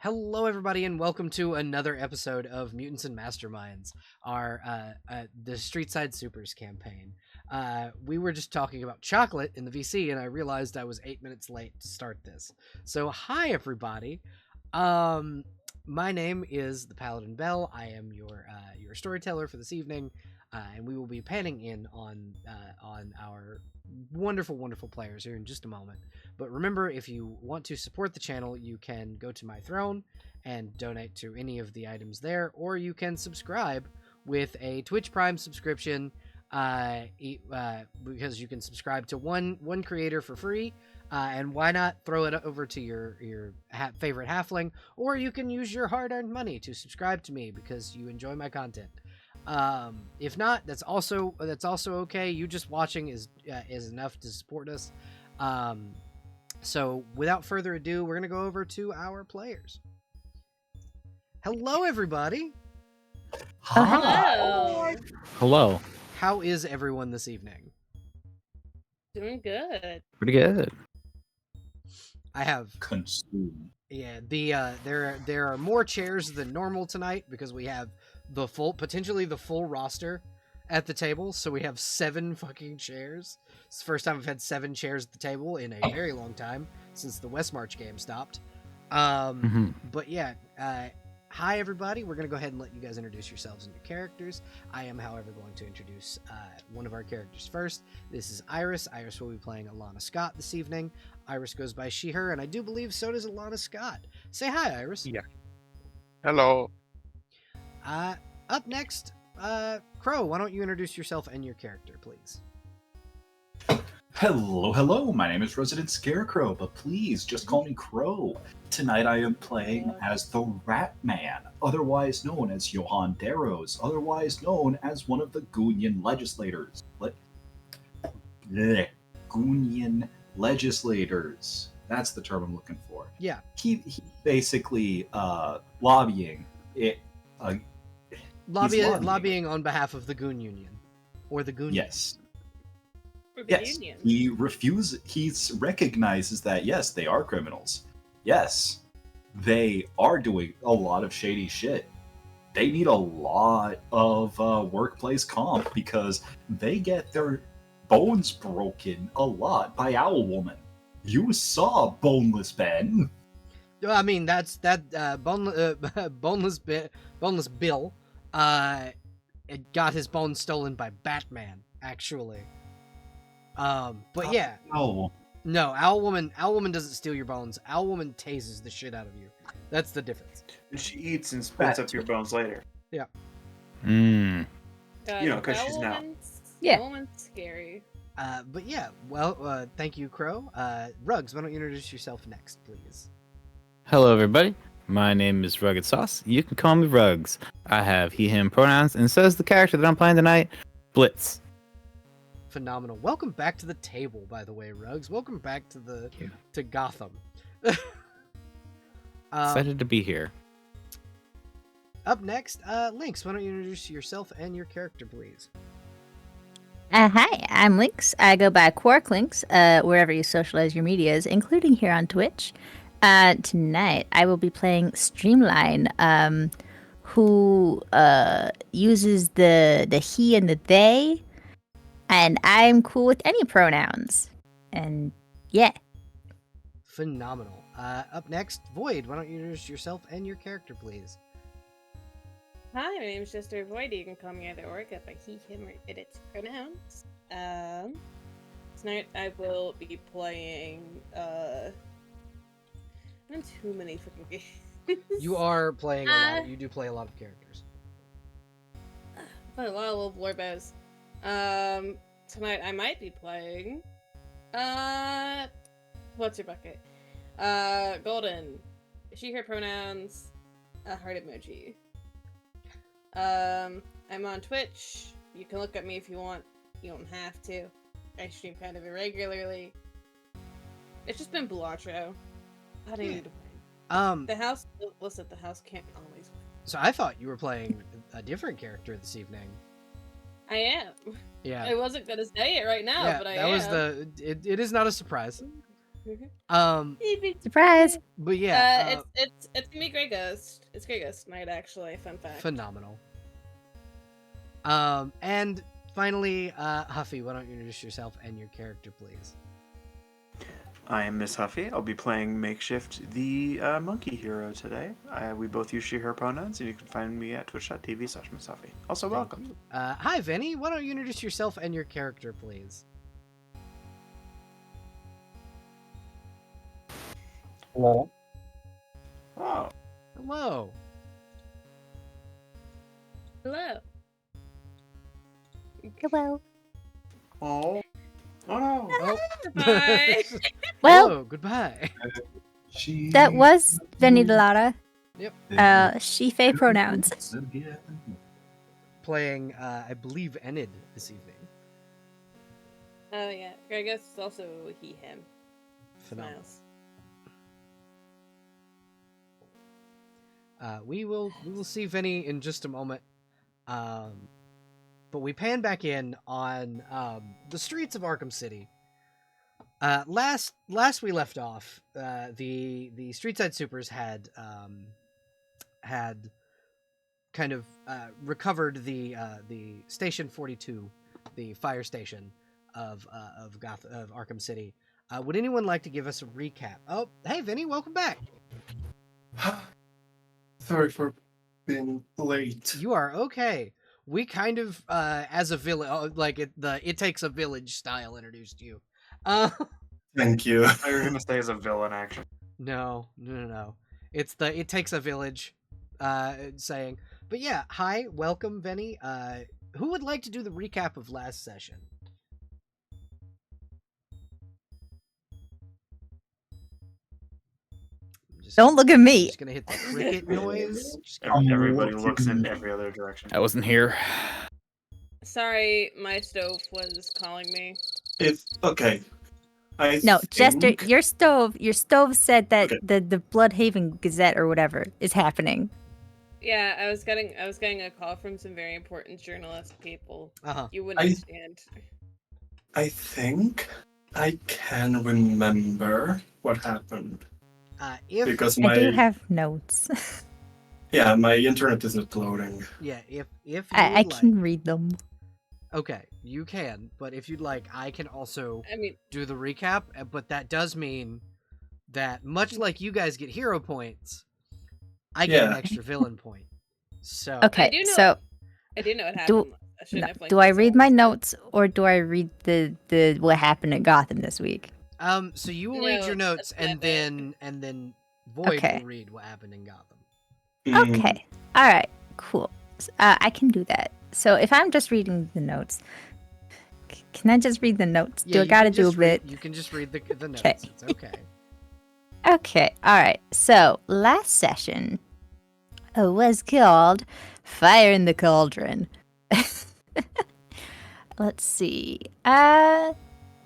Hello, everybody, and welcome to another episode of Mutants and Masterminds, our the Street Side Supers campaign. We were just talking about chocolate in the VC, and I realized I was 8 minutes late to start this. So, hi, everybody. My name is ThePaladinBelle. I am your storyteller for this evening, and we will be panning in on our wonderful players here in just a moment. But remember, if you want to support the channel, you can go to my throne and donate to any of the items there, or you can subscribe with a Twitch Prime subscription, because you can subscribe to one creator for free, and why not throw it over to your favorite halfling, or you can use your hard-earned money to subscribe to me because you enjoy my content. If not, that's also okay. You just watching is enough to support us. So without further ado, we're gonna go over to our players. Hello, everybody. Hello. Hello. How is everyone this evening? Doing good. Pretty good. I have consume. Yeah, there are more chairs than normal tonight because we have potentially the full roster at the table, so we have 7 fucking chairs. It's the first time I've had 7 chairs at the table in a very long time since the West March game stopped. But yeah, hi everybody. We're gonna go ahead and let you guys introduce yourselves and your characters. I am, however, going to introduce one of our characters first. This is Iris. Iris will be playing Alana Scott this evening. Iris goes by she, her, and I do believe so does Alana Scott. Say hi, Iris. Yeah. Hello. Up next, Crow, why don't you introduce yourself and your character, please? Hello. My name is Resident Scarecrow, but please just call me Crow. Tonight I am playing as the Rat Man, otherwise known as Johan Darrows, otherwise known as one of the Goonian legislators. Goonian legislators. That's the term I'm looking for. Yeah. He basically lobbying it. Lobbying on behalf of the Goon Union, or the Goon. Yes. For the Yes. union. He recognizes that yes, they are criminals. Yes, they are doing a lot of shady shit. They need a lot of workplace comp because they get their bones broken a lot by Owl Woman. You saw Boneless Ben. I mean, that's boneless Bill. It got his bones stolen by Batman, actually. But yeah. Oh. No, Owl Woman doesn't steal your bones. Owl Woman tases the shit out of you. That's the difference. She eats and spits up your bones later. Yeah. Mm. You know, because she's now. That woman's scary. But yeah, well, thank you, Crow. Ruggs, why don't you introduce yourself next, please? Hello, everybody. My name is Rugged Sauce. You can call me Ruggs. I have he, him pronouns, and so is the character that I'm playing tonight, Blitz. Phenomenal. Welcome back to the table, by the way, Ruggs. Welcome back to to Gotham. Excited to be here. Up next, Lynx, why don't you introduce yourself and your character, please? Hi, I'm Lynx. I go by Quark Lynx, wherever you socialize your medias, including here on Twitch. Tonight, I will be playing Streamline, who uses the he and the they, and I'm cool with any pronouns. And yeah. Phenomenal. Up next, Void, why don't you introduce yourself and your character, please? Hi, my name is Jester Void. You can call me either or, by he, him, or it, its pronouns. Tonight I will be playing, not too many freaking games. You are playing a lot. You do play a lot of characters. Play a lot of little blurbows. Tonight I might be playing, what's your bucket? Golden. She, her pronouns, a heart emoji. I'm on Twitch. You can look at me if you want. You don't have to. I stream kind of irregularly. It's just been Belatro. How do you need to play? The house can't always win. So I thought you were playing a different character this evening. I am. Yeah. I wasn't gonna say it right now, yeah, but I that am. was it is not a surprise. Surprise! But yeah, it's gonna be Grey Ghost. It's Grey Ghost night, actually. Fun fact. phenomenal. And finally, Huffy, why don't you introduce yourself and your character, please? I am Miss Huffy. I'll be playing Makeshift, the monkey hero today. We both use she/her pronouns, and you can find me at twitch.tv/Miss Huffy. Also, welcome. Hi, Vinny. Why don't you introduce yourself and your character, please? Hello. Oh, Hello. Hello. Hello. oh, no. Oh. Bye. Well, Hello, goodbye. that was Venidalara. Yep. She, Fae pronouns. Playing, I believe, Enid this evening. Oh yeah, Grey Ghost is also he, him. Phenomenal. Smiles. We will see Vinny in just a moment. But we pan back in on the streets of Arkham City. Last we left off, the Streetside Supers had kind of recovered the Station 42, the fire station of Arkham City. Would anyone like to give us a recap? Oh, hey Vinny, welcome back. Sorry for being late. You are okay. We kind of, as a village, it takes a village style introduced you. Thank you. I were gonna say as a villain, actually. No. It's it takes a village, saying. But yeah, hi, welcome, Vinny. Who would like to do the recap of last session? Don't look at me. Just gonna hit the cricket noise. Everybody looks in every other direction. I wasn't here. Sorry, my stove was calling me. It's okay. No, Jester, think- your stove said that Okay. the Bloodhaven Gazette or whatever is happening. Yeah, I was getting a call from some very important journalist people. Uh-huh. You wouldn't understand. I think I can remember what happened If because I do have notes. yeah, my internet isn't loading. yeah, if you I would can like, read them. okay, you can. But if you'd like, I can also I mean, do the recap. But that does mean that much like you guys get hero points, I get an Yeah. extra villain point. So Okay, do know- so I do know what happened. I shouldn't have linked do I this read all. my notes or do I read the what happened at Gotham this week? so you will read your No, notes that's not and then Void Okay. will read what happened in Gotham. Okay, all right, cool. I can do that. So if I'm just reading the notes, can I just read the notes? Yeah, Do I you gotta can do a just read- bit? You can just read the notes. Okay. It's okay. Okay, all right. So last session was called Fire in the Cauldron. Let's see.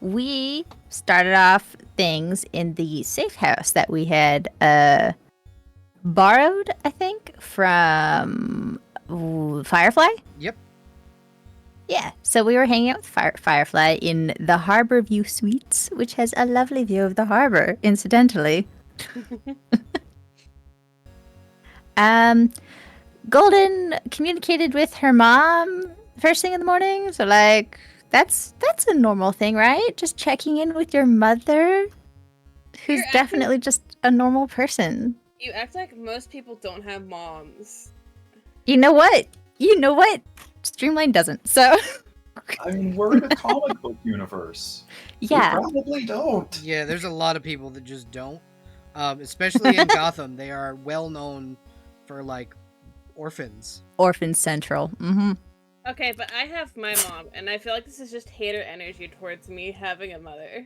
We started off things in the safe house that we had borrowed, I think, from Firefly. Yep. Yeah, so we were hanging out with Firefly in the Harbor View Suites, which has a lovely view of the harbor, incidentally. Golden communicated with her mom first thing in the morning, so like that's a normal thing, right? Just checking in with your mother, who's You're definitely just a normal person. You act like most people don't have moms. You know what? Streamline doesn't. So I mean, we're in a comic book universe. yeah. We probably don't. Yeah, there's a lot of people that just don't. Especially in Gotham, they are well known for like orphans. Orphan Central. Mm-hmm. Okay, but I have my mom, and I feel like this is just hater energy towards me having a mother.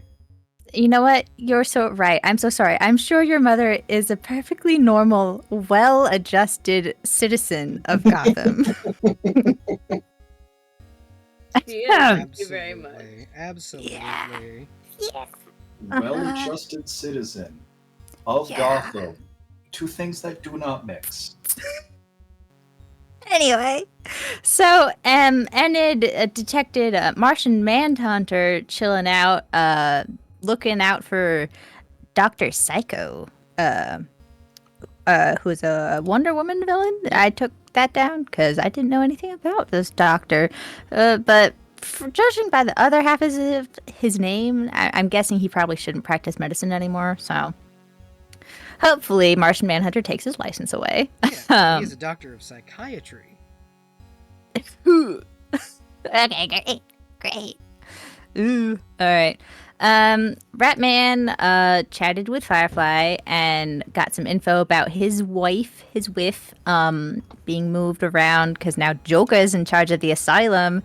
You know what? You're so right. I'm so sorry. I'm sure your mother is a perfectly normal, well-adjusted citizen of Gotham. She is. Thank you very much. Absolutely. Yes. Well-adjusted citizen of Yeah. Gotham. Two things that do not mix. Anyway, so Enid detected a Martian Manhunter chilling out, looking out for Dr. Psycho, who's a Wonder Woman villain. I took that down because I didn't know anything about this doctor. But judging by the other half of his name, I'm guessing he probably shouldn't practice medicine anymore. So hopefully Martian Manhunter takes his license away. Yeah, he's a doctor of psychiatry. Okay, great. Ooh, all right. Ratman chatted with Firefly and got some info about his wife, being moved around because now Joka is in charge of the asylum.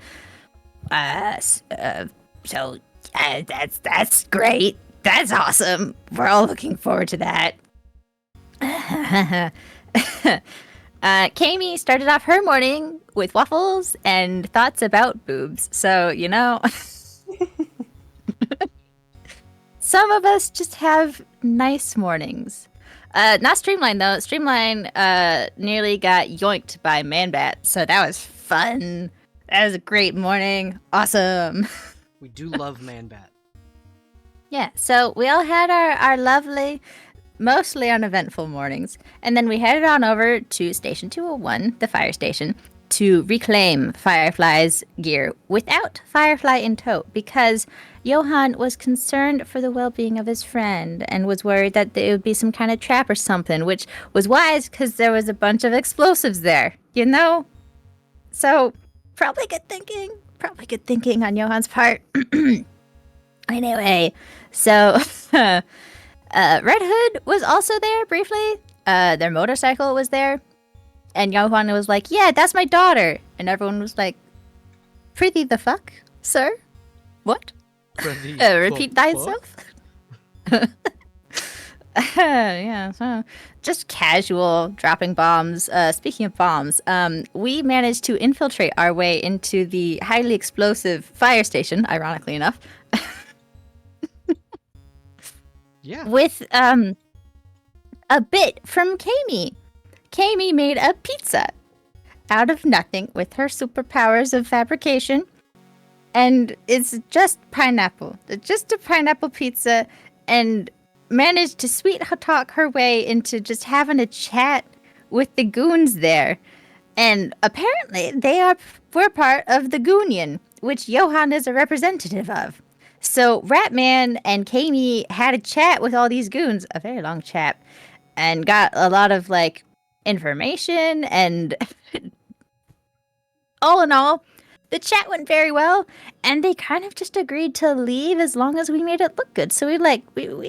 So that's great. That's awesome. We're all looking forward to that. Kami started off her morning with waffles and thoughts about boobs. So, you know, some of us just have nice mornings. Not Streamline, though. Streamline nearly got yoinked by Manbat, so that was fun. That was a great morning. Awesome. We do love Manbat. Yeah, so we all had our lovely, mostly uneventful mornings, and then we headed on over to Station 201, the fire station, to reclaim Firefly's gear without Firefly in tow, because Johan was concerned for the well-being of his friend and was worried that it would be some kind of trap or something, which was wise because there was a bunch of explosives there, you know? So, probably good thinking on Johan's part. Anyway, so Red Hood was also there briefly. Their motorcycle was there. And Johan was like, yeah, that's my daughter. And everyone was like, pretty the fuck, sir? What? Repeat thyself? Yeah, so just casual dropping bombs. Speaking of bombs, we managed to infiltrate our way into the highly explosive fire station, ironically enough. Yeah. With a bit from Kami. Kami made a pizza out of nothing with her superpowers of fabrication. And it's just pineapple. Just a pineapple pizza, and managed to sweet talk her way into just having a chat with the goons there. And apparently we're part of the Goonion, which Johan is a representative of. So Ratman and Kami had a chat with all these goons, a very long chat, and got a lot of like information, and all in all, the chat went very well, and they kind of just agreed to leave as long as we made it look good. So we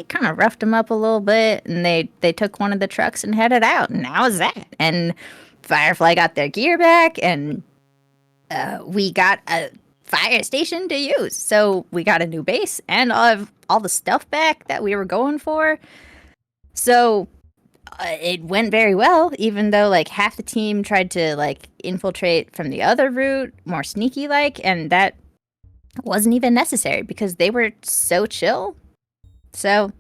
kind of roughed them up a little bit, and they took one of the trucks and headed out, and that was that. And Firefly got their gear back, and we got a fire station to use. So we got a new base and all the stuff back that we were going for. So it went very well, even though like half the team tried to like infiltrate from the other route, more sneaky like, and that wasn't even necessary because they were so chill. So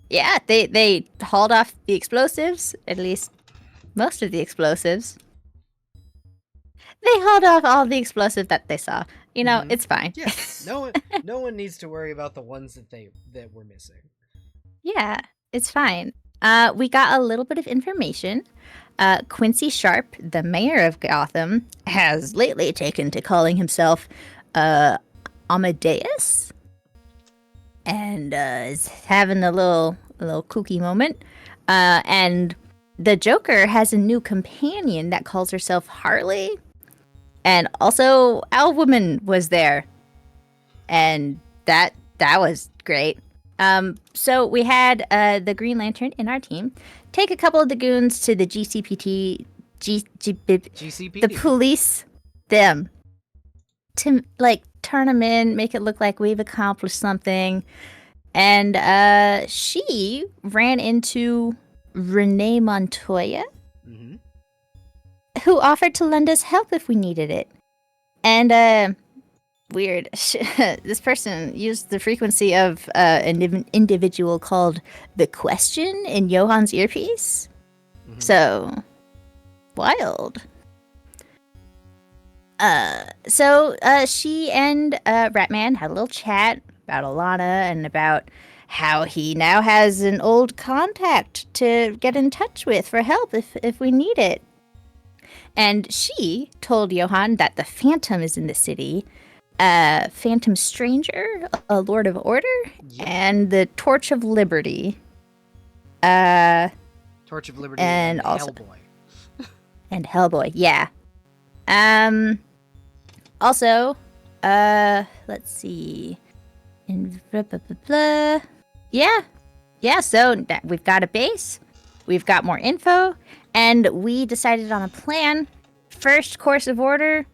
yeah, they hauled off the explosives, at least most of the explosives. They hauled off all the explosives that they saw. You know, it's fine. Yeah, no one needs to worry about the ones that were missing. Yeah, it's fine. We got a little bit of information. Quincy Sharp, the mayor of Gotham, has lately taken to calling himself Amadeus, and is having a little kooky moment. And the Joker has a new companion that calls herself Harley. And also, Owlwoman was there, and that was great. So we had the Green Lantern in our team take a couple of the goons to the GCPD, the police, them, to like turn them in, make it look like we've accomplished something. And she ran into Renee Montoya, who offered to lend us help if we needed it. And weird, this person used the frequency of an individual called The Question in Johan's earpiece. So wild. So she and Ratman had a little chat about Alana and about how he now has an old contact to get in touch with for help if we need it. And she told Johann that the Phantom is in the city, Phantom Stranger, a Lord of Order, Yep. and the Torch of Liberty. Torch of Liberty and and also- Hellboy. And Hellboy, yeah. Also, let's see. And blah, blah, blah, blah. Yeah, so we've got a base, we've got more info, and we decided on a plan. First course of order,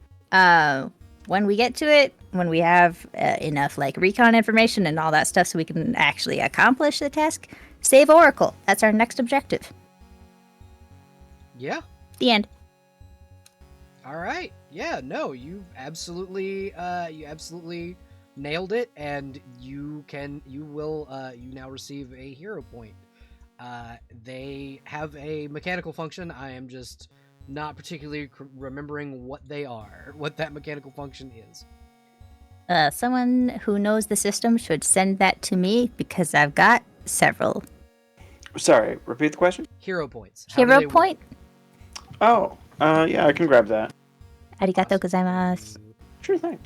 when we get to it, when we have enough like recon information and all that stuff so we can actually accomplish the task, save Oracle. That's our next objective. Yeah. The end. All right. Yeah. No, you absolutely nailed it, and you now receive a hero point. They have a mechanical function. I am just not particularly remembering what that mechanical function is. Someone who knows the system should send that to me because I've got several. Sorry, repeat the question? Hero points. How do Hero they work? point. Oh, yeah, I can grab that. Arigato gozaimasu. Sure thing.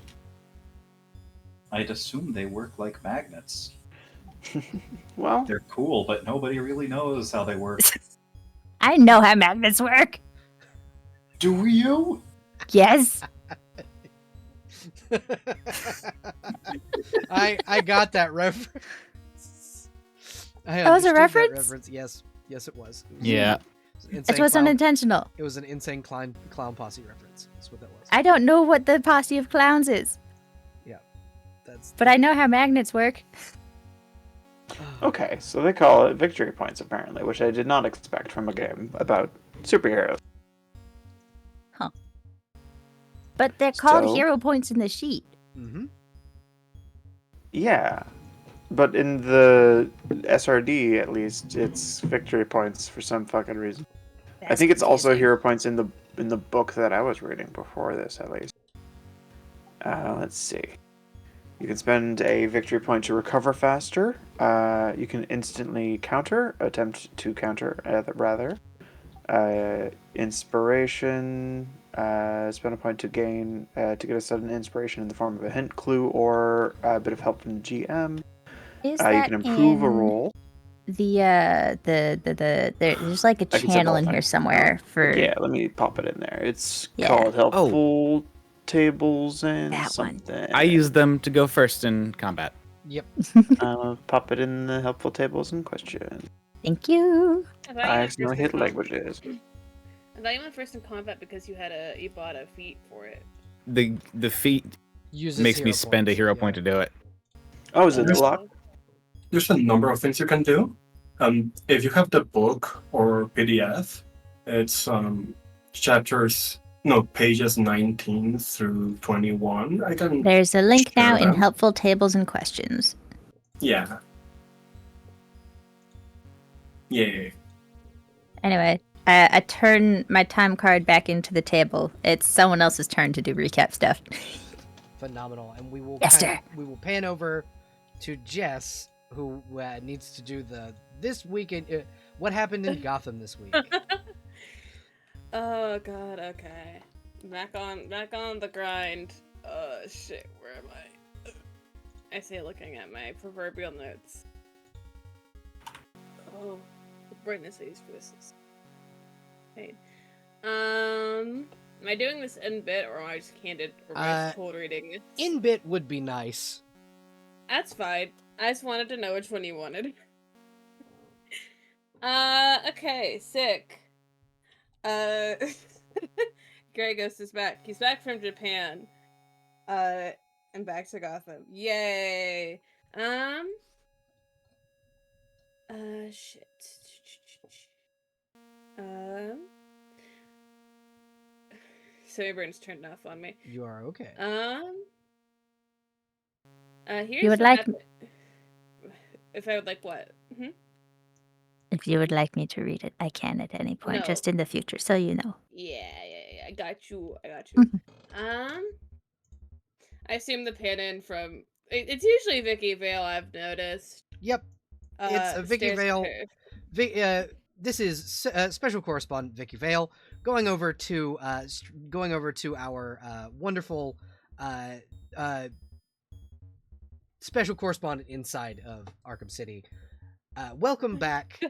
I'd assume they work like magnets. Well, They're cool, but nobody really knows how they work. I know how magnets work. Do you? Yes. I got that reference. That was a understood that reference? Yes, it was. Yeah. It was unintentional. It was an insane clown posse reference. That's what that was. I don't know what the posse of clowns is, but I know how magnets work. okay, so they call it victory points apparently, which I did not expect from a game about superheroes. But they're called So- hero points in the sheet. Mm-hmm. Yeah, but in the SRD at least, it's victory points for some fucking reason. I think it's also hero points in the book that I was reading before this, at least. Let's see. You can spend a victory point to recover faster. You can instantly attempt to counter, rather. Inspiration. Spend a point to gain to get a sudden inspiration in the form of a hint, clue, or a bit of help from the GM. Is You that can improve a in roll. there's like a I can channel send in both here things. somewhere for Yeah, let me pop it in there. It's Yeah. called Helpful Tables and That one. something. I use them to go first in combat. Yep. Pop it in the Helpful Tables in question. Thank you. I accidentally hit languages. I thought you went first in combat because you bought a feat for it. The feat Uses makes me hero spend a points, hero yeah. point to do it. Oh, is it Yes. locked? There's a number of things you can do. If you have the book or PDF, it's pages 19 through 21. I can, There's a link now in them. helpful tables and questions. yeah. Yeah. Anyway, I turn my time card back into the table. It's someone else's turn to do recap stuff. Phenomenal, and we will Yes, sir. we will pan over to Jess, who needs to do this weekend. What happened in Gotham this week? Oh god, okay. Back on the grind. Shit, where am I? I say looking at my proverbial notes. Oh, the brightness I use for this is pain. Am I doing this in bit or am I just candid or am I just cold reading this? In bit would be nice. That's fine. I just wanted to know which one you wanted. Okay, sick. Grey Ghost is back. He's back from Japan. And back to Gotham. Yay! Shit. Brain's turned off on me. You are okay. Here's You would what like- happened. If I would like what? If you would like me to read it, I can at any point, No. just in the future, so you know. Yeah. I got you. I assume the pin-in from... It's usually Vicky Vale, I've noticed. Yep. It's Vicky stairs Vale. curve. This is special correspondent Vicky Vale going over to our wonderful special correspondent inside of Arkham City. Welcome back,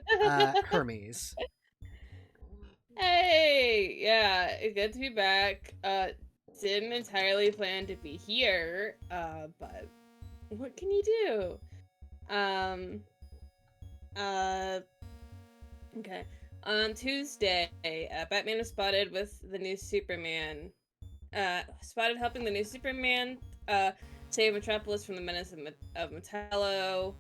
Hermes. Hey, yeah, good to be back. Didn't entirely plan to be here, but what can you do? Okay. On Tuesday, Batman was spotted with the new Superman. Spotted helping the new Superman save Metropolis from the menace of Metallo.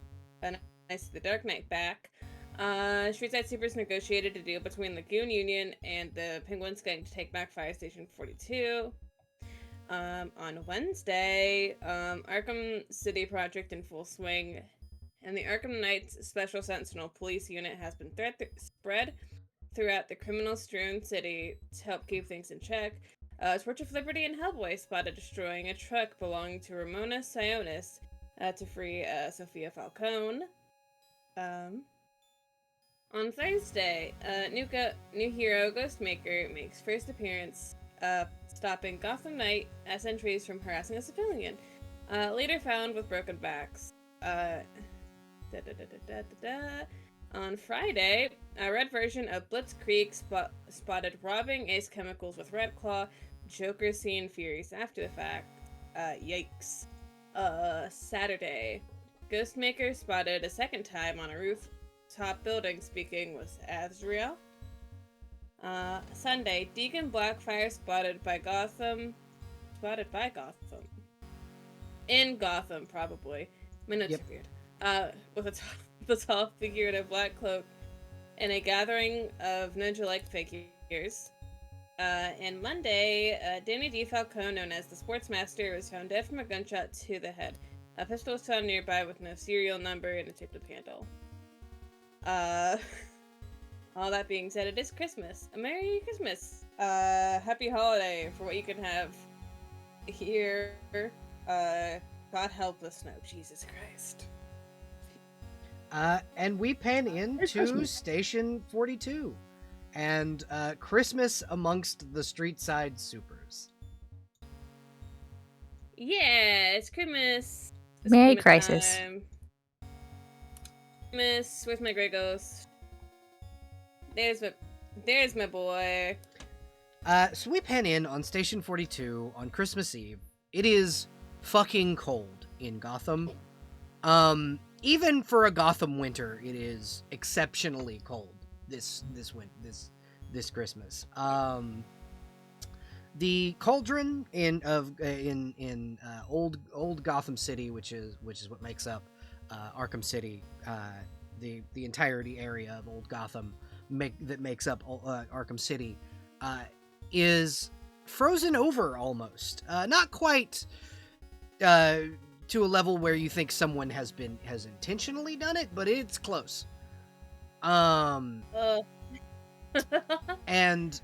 Nice the Dark Knight back. Streetside Supers negotiated a deal between the Goon Union and the Penguins Gang to take back Fire Station 42. On Wednesday, Arkham City project in full swing, and the Arkham Knights Special Sentinel Police Unit has been spread throughout the criminal-strewn city to help keep things in check. Torch of Liberty and Hellboy spotted destroying a truck belonging to Ramona Sionis to free Sophia Falcone. On Thursday, new hero Ghostmaker makes first appearance, stopping Gotham Knight sentries from harassing a civilian. Later found with broken backs. On Friday, a red version of Blitzkrieg spotted robbing Ace Chemicals with Red Claw. Joker seen Furies after the fact. Yikes. Saturday, Ghostmaker spotted a second time on a rooftop building speaking with Azrael. Sunday, Deacon Blackfire spotted by Gotham. In Gotham, probably. My notes are weird. With a tall figure in a black cloak and a gathering of ninja-like figures. And Monday, Danny D. Falcone, known as the Sportsmaster, was found dead from a gunshot to the head. A pistol was found nearby with no serial number and a taped-up handle. All that being said, it is Christmas. A Merry Christmas. Happy holiday for what you can have here. God help the snow. Jesus Christ. And we pan into Station 42 and Christmas amongst the street side supers. Yeah, it's Christmas. It's Merry Christmas Crisis. time. Christmas with my Grey Ghost. There's my boy. So we pan in on Station 42 on Christmas Eve. It is fucking cold in Gotham. Even for a Gotham winter, it is exceptionally cold this Christmas. The cauldron in old Gotham City, which is what makes up Arkham City, the entirety area of old Gotham that makes up Arkham City, is frozen over almost. Not quite to a level where you think someone has intentionally done it, but it's close. And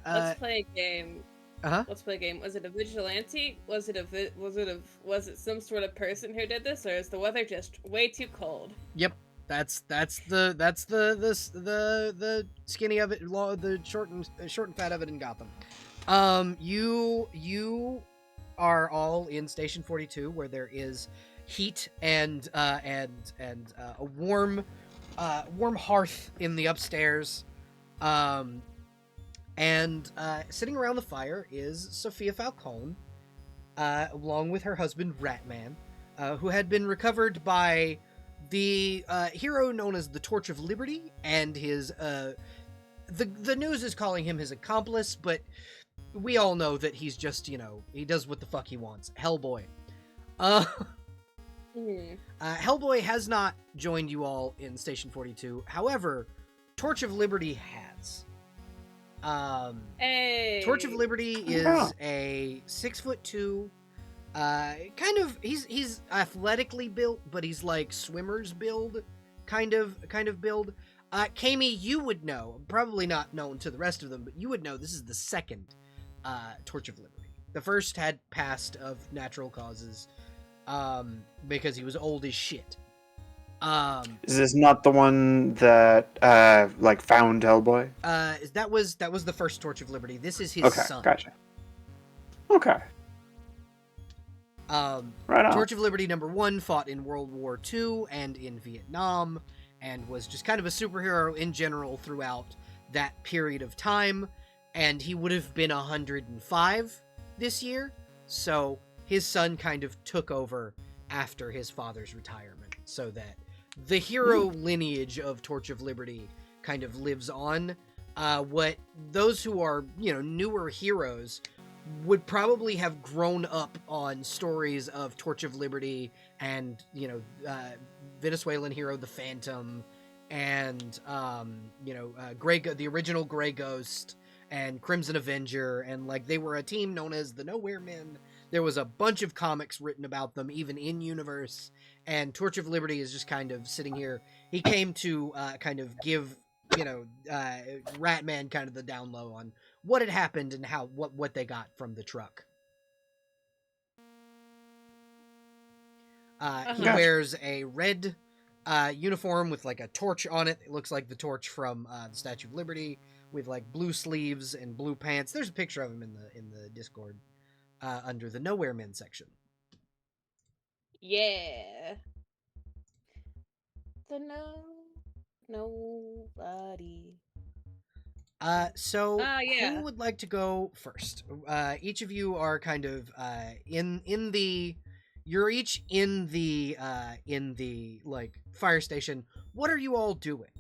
Let's play a game. Uh-huh. Let's play a game. Was it a vigilante? Was it some sort of person who did this, or is the weather just way too cold? Yep. That's the skinny of it, the short and fat of it in Gotham. You are all in Station 42, where there is heat and a warm hearth in the upstairs. And sitting around the fire is Sophia Falcone, along with her husband Ratman, who had been recovered by the hero known as the Torch of Liberty, and his the news is calling him his accomplice, but we all know that he's just, he does what the fuck he wants. Hellboy. Hellboy has not joined you all in Station 42. However, Torch of Liberty has. Hey. Torch of Liberty is a 6'2", kind of, he's athletically built, but he's like swimmer's build, kind of build. Kami, you would know, probably not known to the rest of them, but you would know this is the second Torch of Liberty. The first had passed of natural causes, because he was old as shit. Is this not the one that like found Hellboy? That was the first Torch of Liberty. This is his Okay, son. gotcha. Okay, right on. Torch of Liberty #1 fought in World War II and in Vietnam, and was just kind of a superhero in general throughout that period of time. And he would have been 105 this year, so his son kind of took over after his father's retirement, so that the hero lineage of Torch of Liberty kind of lives on. What those who are, newer heroes would probably have grown up on stories of Torch of Liberty and, Venezuelan hero The Phantom and, the original Grey Ghost and Crimson Avenger, and like they were a team known as the Nowhere Men. There was a bunch of comics written about them, even in universe, and Torch of Liberty is just kind of sitting here. He came to kind of give, Ratman kind of the down low on what had happened and what they got from the truck. He wears a red uniform with like a torch on it. It looks like the torch from the Statue of Liberty, with like blue sleeves and blue pants. There's a picture of him in the Discord under the Nowhere Men section. Yeah. The nobody. So yeah. who would like to go first? Each of you are kind of in the. You're each in the like fire station. What are you all doing?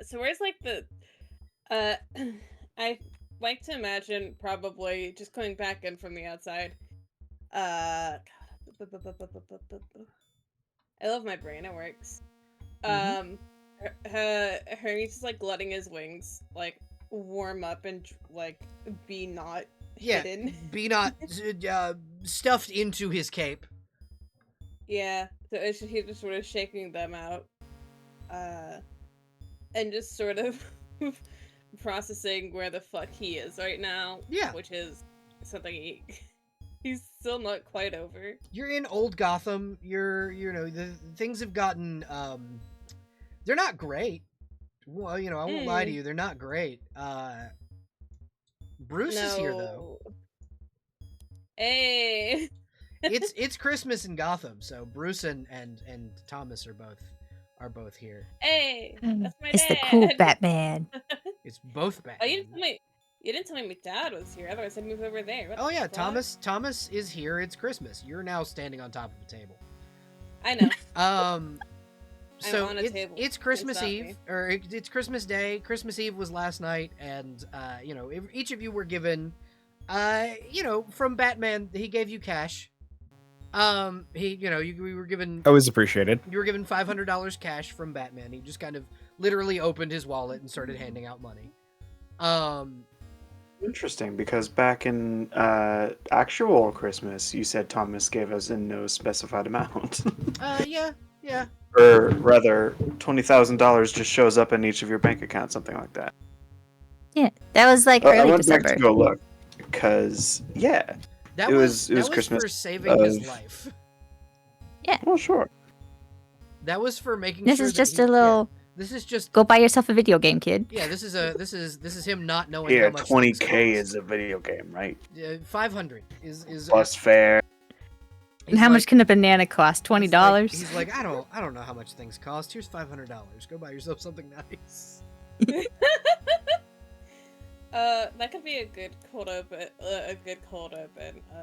So where's like the I like to imagine probably just coming back in from the outside. I love my brain, it works. Hermes is like letting his wings like warm up and like be not hidden. Be not stuffed into his cape. Yeah, so he's just sort of shaking them out. And just sort of processing where the fuck he is right now. Yeah. Which is something he's still not quite over. You're in old Gotham. The things have gotten, they're not great. Well, I won't lie to you, they're not great. Bruce is here, though. Hey! It's Christmas in Gotham, so Bruce and Thomas are both here. Hey! That's my It's dad! the cool Batman. It's both Batman. Oh, you didn't tell me my dad was here, otherwise I'd move over there. What Oh the yeah, fuck? Thomas is here. It's Christmas. You're now standing on top of a table. I know. So on a table. it's Christmas Stop Eve, me. or it's Christmas Day. Christmas Eve was last night, and each of you were given, from Batman, he gave you cash. We were given. Always appreciated. You were given $500 cash from Batman. He just kind of literally opened his wallet and started handing out money. Interesting, because back in actual Christmas, you said Thomas gave us in no specified amount. Yeah. Or rather, $20,000 just shows up in each of your bank accounts, something like that. Yeah, that was like I early went back December. to go look, because That It was was Christmas for saving his of- life. well, sure. That was for making This sure is that just he- a little. Yeah, this is just Go buy yourself a video game, kid. Yeah, this is him not knowing Yeah, how much things $20K cost. is a video game, right? 500 is Plus fair. And how much can a banana cost? $20. He's like, I don't know how much things cost. Here's $500. Go buy yourself something nice. That could be a good cold open.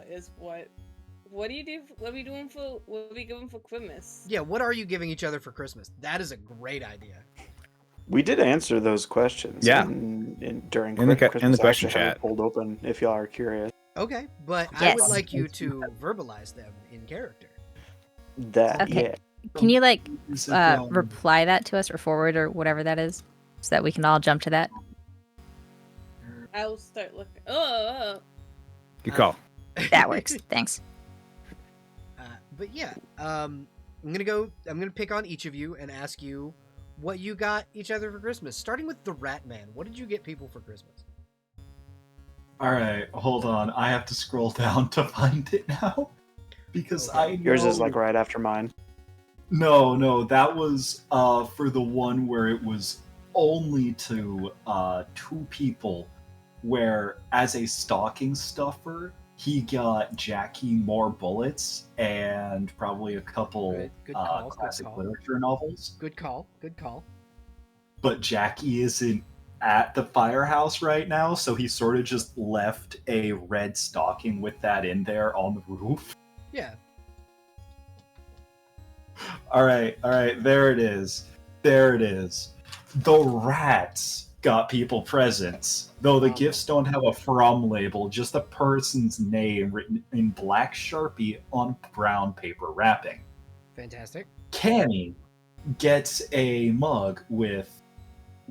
Is what do you do? What are we doing for? What are we giving for Christmas? Yeah, what are you giving each other for Christmas? That is a great idea. We did answer those questions. Yeah. During In the Christmas. question I actually have it chat. pulled open if y'all are curious. Okay, but I Yes. would like you to verbalize them in character. That Okay. yeah. Can you like Is it, reply that to us or forward or whatever that is, so that we can all jump to that? I'll start looking. Oh. Good call. That works. Thanks. But yeah, I'm gonna pick on each of you and ask you what you got each other for Christmas. Starting with the Rat Man. What did you get people for Christmas? All right, hold on. I have to scroll down to find it now. because Okay. I know Yours is like right after mine. No, that was for the one where it was only to 2 people, where as a stocking stuffer, he got Jackie more bullets and probably a couple Good call, good classic call. literature novels. Good call. Good call. But Jackie isn't at the firehouse right now, so he sort of just left a red stocking with that in there on the roof. Yeah. All right, there it is. There it is. The rats got people presents, though the gifts don't have a from label, just the person's name written in black Sharpie on brown paper wrapping. Fantastic. Cammy gets a mug with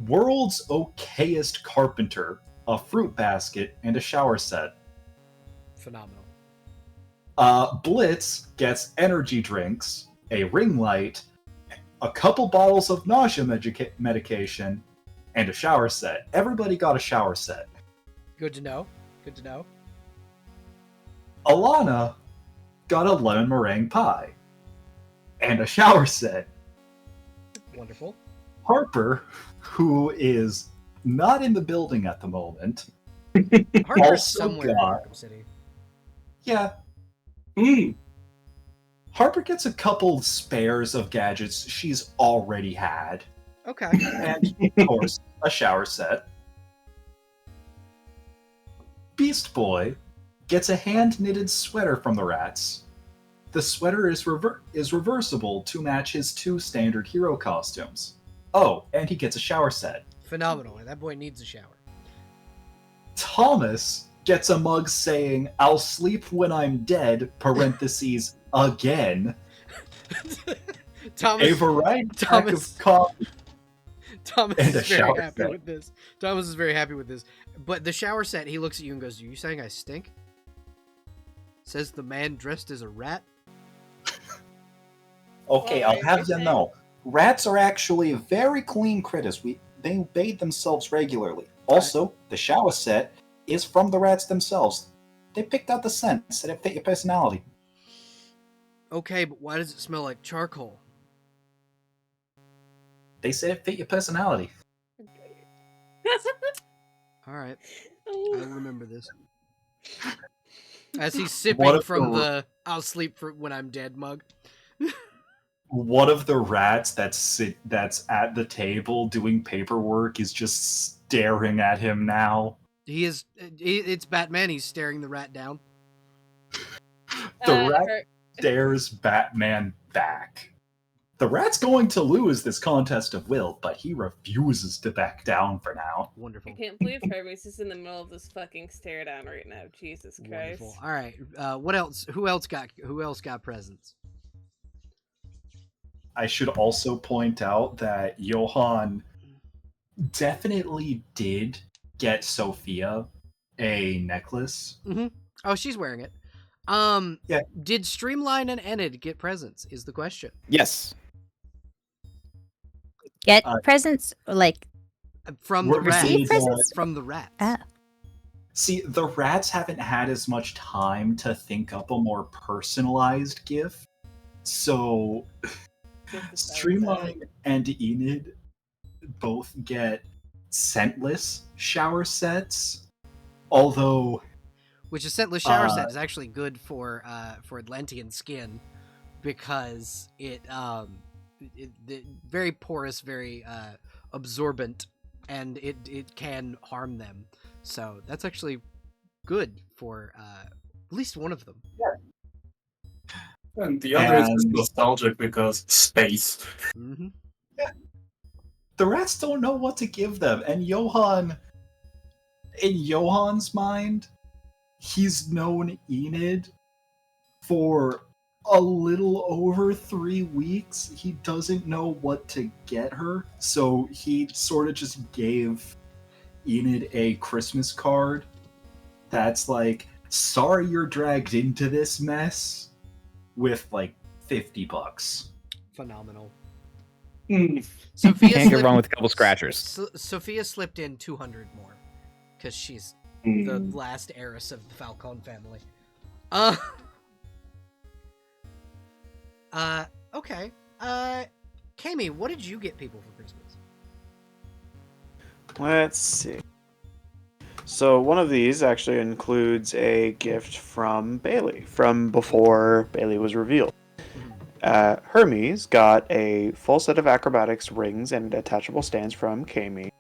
World's Okayest Carpenter, a fruit basket, and a shower set. Phenomenal. Blitz gets energy drinks, a ring light, a couple bottles of nausea medication, and a shower set. Everybody got a shower set. Good to know. Good to know. Alana got a lemon meringue pie and a shower set. Wonderful. Harper, who is not in the building at the moment, Harper's Also somewhere in got- Arkham City. yeah, Mm. Harper gets a couple spares of gadgets she's already had. Okay. And, of course, a shower set. Beast Boy gets a hand-knitted sweater from the rats. The sweater is reversible to match his 2 standard hero costumes. Oh, and he gets a shower set. Phenomenal. That boy needs a shower. Thomas gets a mug saying, "I'll sleep when I'm dead," parentheses, again. A Thomas variety pack Thomas- of coffee. Thomas and a is very shower happy set. with this. Thomas is very happy with this. But the shower set, he looks at you and goes, "Are you saying I stink?" Says the man dressed as a rat. Okay, Well, I'll have you interesting. know, rats are actually very clean critters. They bathe themselves regularly. Also, the shower set is from the rats themselves. They picked out the scent, said it fit your personality. Okay, but why does it smell like charcoal? They said it fit your personality. All right, I'll remember this. As he's sipping What if from the- the "I'll sleep for when I'm dead" mug. One of the rats that's at the table doing paperwork is just staring at him now. He is. It's Batman. He's staring the rat down. The rat Her- stares Batman back. The rat's going to lose this contest of will, but he refuses to back down for now. Wonderful. I can't believe Hermes is in the middle of this fucking stare down right now. Jesus Christ. Wonderful. All right. What else? Who else got presents? I should also point out that Johann definitely did get Sophia a necklace. Oh, she's wearing it. Yeah. Did Streamline and Enid get presents? Is the question. Yes. Get Uh, presents or like From the receive rats. presents? From the rats. Ah. See, the rats haven't had as much time to think up a more personalized gift. So, Streamline and Enid both get scentless shower sets. Although, Which a scentless shower set is actually good for Atlantean skin because it very porous, very absorbent, and it can harm them. So that's actually good for at least one of them. And the other is just And- nostalgic because space. Mm-hmm. the rats don't know what to give them. And Johann, in Johann's mind, he's known Enid for a little over 3 weeks. He doesn't know what to get her, so he sort of just gave Enid a Christmas card that's like, "Sorry you're dragged into this mess," with like $50. Phenomenal. Mm. Sophia Can't go slipped- wrong with a couple scratchers. Sophia slipped in 200 more because she's Mm. the last heiress of the Falcon family. Okay. Kami, what did you get people for Christmas? Let's see. So one of these actually includes a gift from Bailey, from before Bailey was revealed. Hermes got a full set of acrobatics rings and attachable stands from Kami,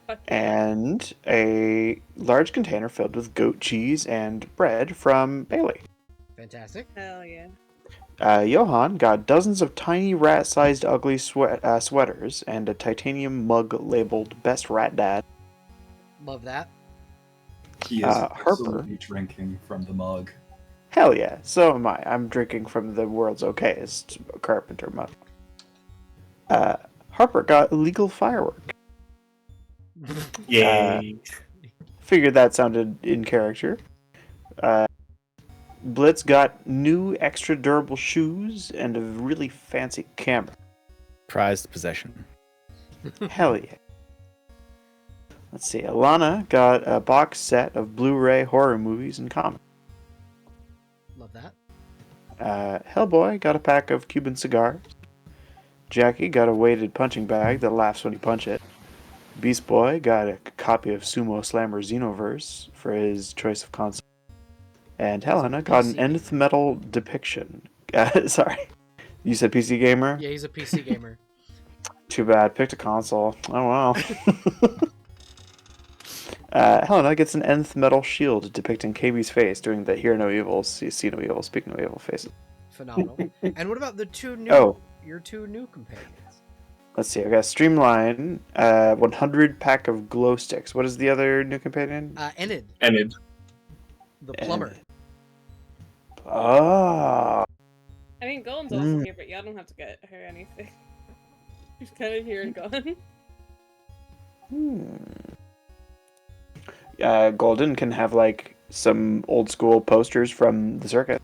Fuck yeah. and a large container filled with goat cheese and bread from Bailey. Fantastic. Hell yeah. Johan got dozens of tiny rat-sized ugly sweaters and a titanium mug labeled Best Rat Dad. Love that. He is Harper. absolutely drinking from the mug. Hell yeah, so am I. I'm drinking from the world's okayest carpenter mug. Harper got illegal firework. Yay. Figured that sounded in character. Blitz got new extra durable shoes and a really fancy camera. Prized possession. Hell yeah. Let's see. Alana got a box set of Blu-ray horror movies and comics. Love that. Hellboy got a pack of Cuban cigars. Jackie got a weighted punching bag that laughs when you punch it. Beast Boy got a copy of Sumo Slammer Xenoverse for his choice of console. And Helena got an PC nth metal depiction. Sorry. You said PC gamer? Yeah, he's a PC gamer. Too bad. Picked a console. Oh well. Helena gets an nth metal shield depicting Kami's face doing the hear no evil, see no evil, speak no evil faces. Phenomenal. And what about the your two new companions? Let's see. I got Streamline, 100 pack of glow sticks. What is the other new companion? Enid, Enid. the plumber. Oh. I mean, Golden's also here, but y'all don't have to get her anything. She's kind of here and gone. Golden can have like some old school posters from the circuit.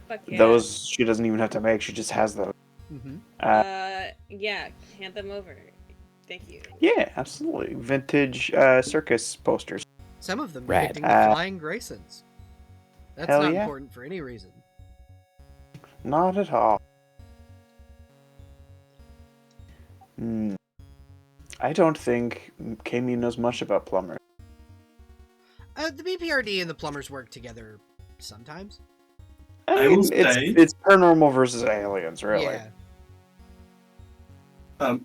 Fuck yeah. Those she doesn't even have to make. She just has those. Mm-hmm. Yeah, hand them over. Thank you. Yeah, absolutely. Vintage circus posters. Some of them Rad. depicting the Flying Graysons. That's Hell not yeah. important for any reason. Not at all. I don't think Kami knows much about plumbers. The BPRD and the plumbers work together sometimes. I will it's paranormal versus aliens, really. Yeah.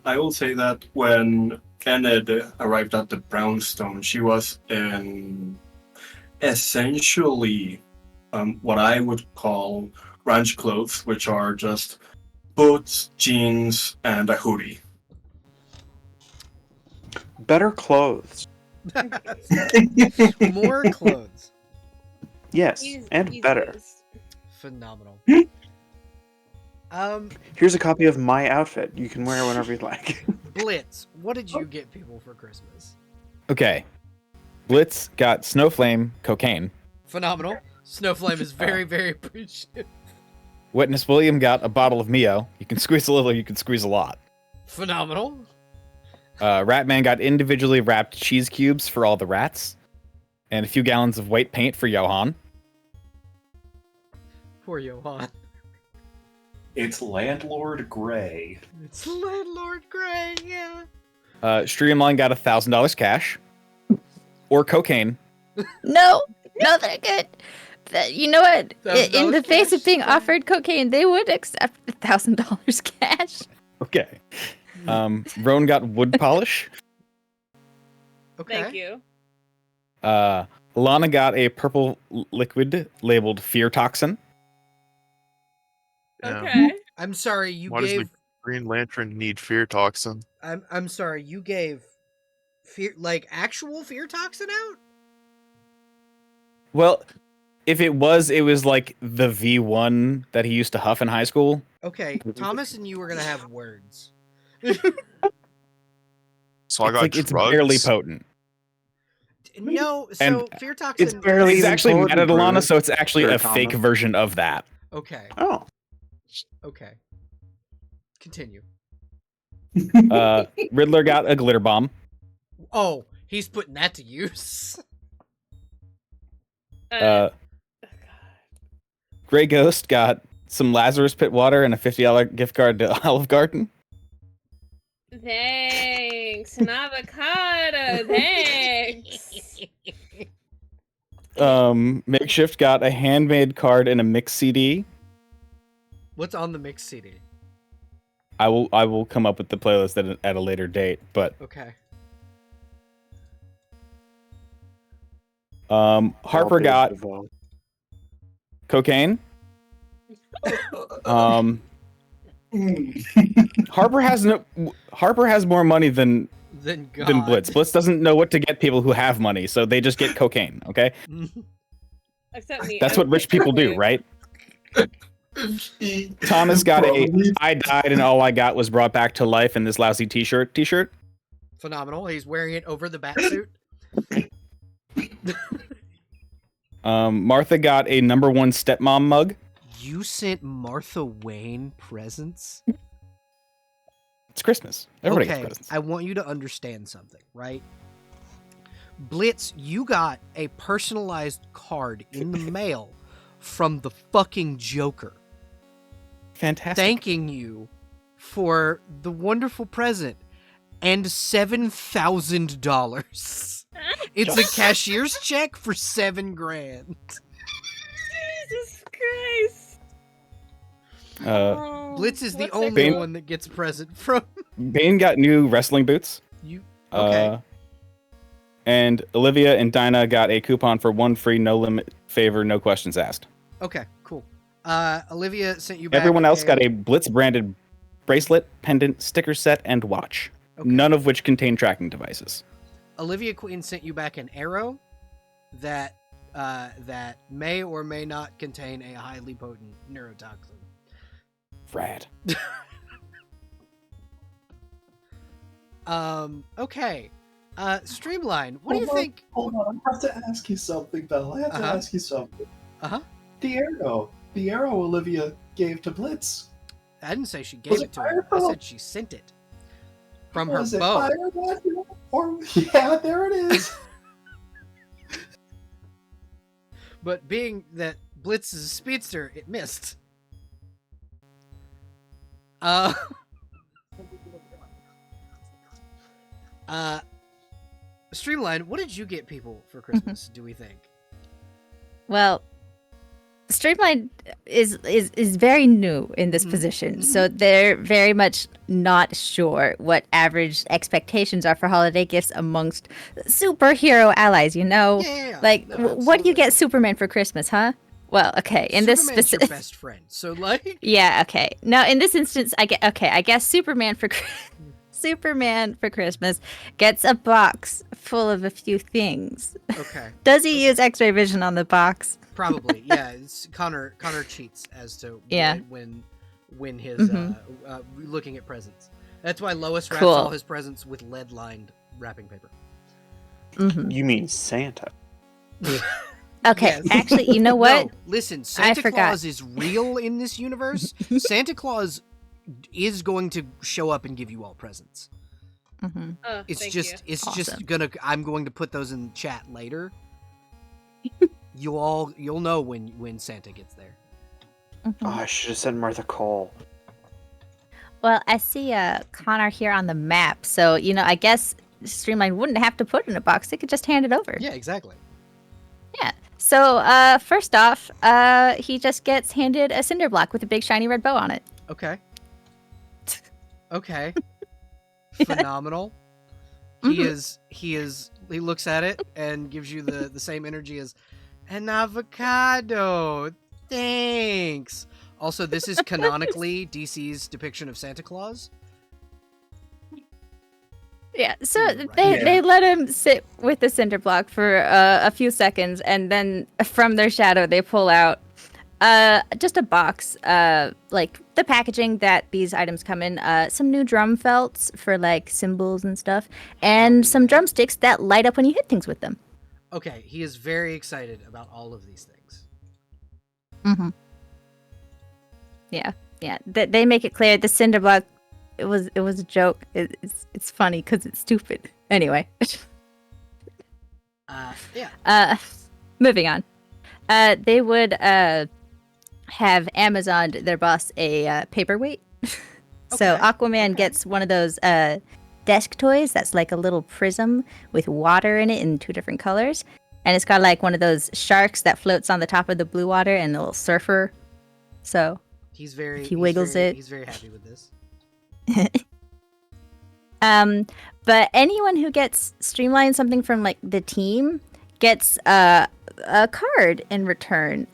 I will say that when Enid arrived at the brownstone, she was in essentially what I would call ranch clothes, which are just boots, jeans, and a hoodie. Better clothes. More clothes. Yes, and better. Phenomenal. Here's a copy of my outfit. You can wear it whenever you like. Blitz, what did you get people for Christmas? Okay. Blitz got Snowflame cocaine. Phenomenal. Snowflame is very, very appreciative. Witness William got a bottle of Mio. You can squeeze a little, you can squeeze a lot. Phenomenal. Ratman got individually wrapped cheese cubes for all the rats. And a few gallons of white paint for Johan. Poor Johan. It's Landlord Gray. It's Landlord Gray, yeah. Streamline got $1,000 cash. Or cocaine. No, they're good. You know what? In the face of cash? being offered cocaine, they would accept $1,000 cash. Okay. Roan got wood polish. Okay. Thank you. Lana got a purple liquid labeled fear toxin. Yeah. Okay. I'm sorry, you Why does gave the Green Lantern need fear toxin? I'm sorry, you gave fear actual fear toxin out? Well, if it was like the V1 that he used to huff in high school. Okay, Thomas and you were gonna have words. So I got drugs. It's barely potent. No, so And fear toxin. It's barely He's even actually mad potent, at Alana, Bruce. so it's actually Or a fake Thomas. version of that. Okay, Oh. okay. Continue. Riddler got a glitter bomb. Oh, he's putting that to use. Grey Ghost got some Lazarus Pit water and a $50 gift card to Olive Garden. Thanks. An avocado. Thanks. Makeshift got a handmade card and a mix CD. What's on the mix CD? I will come up with the playlist at a later date, but Okay. Harper got cocaine. Harper has more money than Blitz. Blitz doesn't know what to get people who have money, so they just get cocaine, okay? Except me. That's what rich people do, right? Thomas got I died and all I got was brought back to life in this lousy t-shirt. Phenomenal. He's wearing it over the bat suit. Martha got a #1 stepmom mug. You sent Martha Wayne presents? It's Christmas. Everybody gets Okay, presents. I want you to understand something, right? Blitz, you got a personalized card in the mail from the fucking Joker. Fantastic. Thanking you for the wonderful present and $7,000. It's a cashier's check for $7,000. Jesus Christ. Blitz is the what's only Bane- one that gets a present from Bane got new wrestling boots. you. Okay. And Olivia and Dinah got a coupon for 1 free no limit favor, no questions asked. Okay, cool. Olivia sent you back. Everyone else got a Blitz branded bracelet, pendant, sticker set, and watch. Okay. None of which contain tracking devices. Olivia Queen sent you back an arrow that may or may not contain a highly potent neurotoxin. Rad. Okay. Streamline, what do you think? Hold on, I have to ask you something, Belle. I have to ask you something. The arrow Olivia gave to Blitz. I didn't say she gave Was it it to her. I Firebolt? said she sent it from her Was it bow. Firebolt? Or yeah, there it is. But being that Blitz is a speedster, it missed. Streamline, what did you get people for Christmas, do we think? Well, Streamline is very new in this position, so they're very much not sure what average expectations are for holiday gifts amongst superhero allies. You know, like what do you get Superman for Christmas, huh? Well, okay, in this specific, your best friend, so like, yeah, okay. Now in this instance, I guess Superman for Christmas gets a box full of a few things. Okay. Does he use X-ray vision on the box? Probably, yeah. It's Connor cheats as to when his looking at presents. That's why Lois wraps all his presents with lead-lined wrapping paper. You mean Santa? Okay, yes. Actually, you know what? No, listen, Santa Claus is real in this universe. Santa Claus is going to show up and give you all presents. It's just I'm going to put those in chat later. You'll know when Santa gets there. Oh, I should have said Martha Cole. Well, I see Connor here on the map, so I guess Streamline wouldn't have to put it in a box; they could just hand it over. Yeah, exactly. Yeah. So first off, he just gets handed a cinder block with a big shiny red bow on it. Okay. Okay. Phenomenal. He looks at it and gives you the same energy as an avocado. Thanks. Also, this is canonically DC's depiction of Santa Claus. Yeah, so they let him sit with the cinder block for a few seconds, and then from their shadow they pull out just a box, like the packaging that these items come in, some new drum felts for like cymbals and stuff, and some drumsticks that light up when you hit things with them. Okay, he is very excited about all of these things. Yeah. They make it clear the cinder block. It was a joke. It's funny because it's stupid. Anyway. Yeah. Moving on. They would have Amazoned their boss a paperweight. So Okay, Aquaman okay. gets one of those desk toys that's like a little prism with water in it in 2 different colors. And it's got like one of those sharks that floats on the top of the blue water and a little surfer. So He's very he wiggles it. He's very happy with this. But anyone who gets Streamline something from like the team gets a card in return.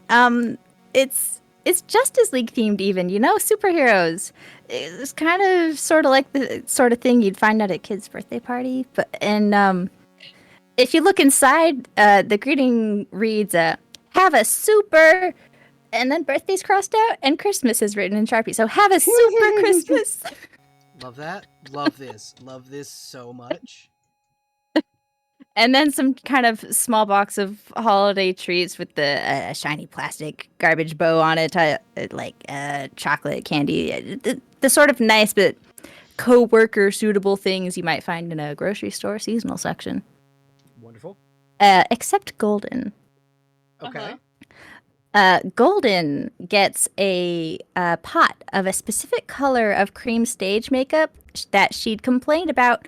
It's Justice League themed even, superheroes. It's kind of sort of like the sort of thing you'd find at a kid's birthday party. And if you look inside, the greeting reads, "Have a super," and then birthday's crossed out, and Christmas is written in Sharpie. So have a super Christmas. Love that. Love this. Love this so much. And then some kind of small box of holiday treats with the shiny plastic garbage bow on it, like chocolate candy. The sort of nice but co-worker suitable things you might find in a grocery store seasonal section. Wonderful. Except Golden. Okay. Golden gets a pot of a specific color of cream stage makeup that she'd complained about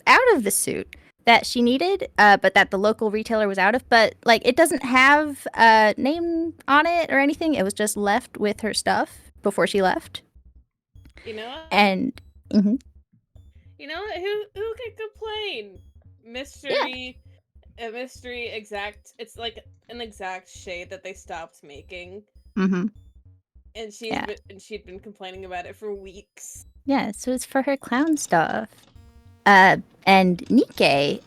out of the suit that she needed, but that the local retailer was out of. But like, it doesn't have a name on it or anything. It was just left with her stuff before she left. You know what? And You know what? Who can complain? Mystery. A mystery exact. It's like an exact shade that they stopped making, and she'd been complaining about it for weeks. Yeah, so it's for her clown stuff. And Nikke,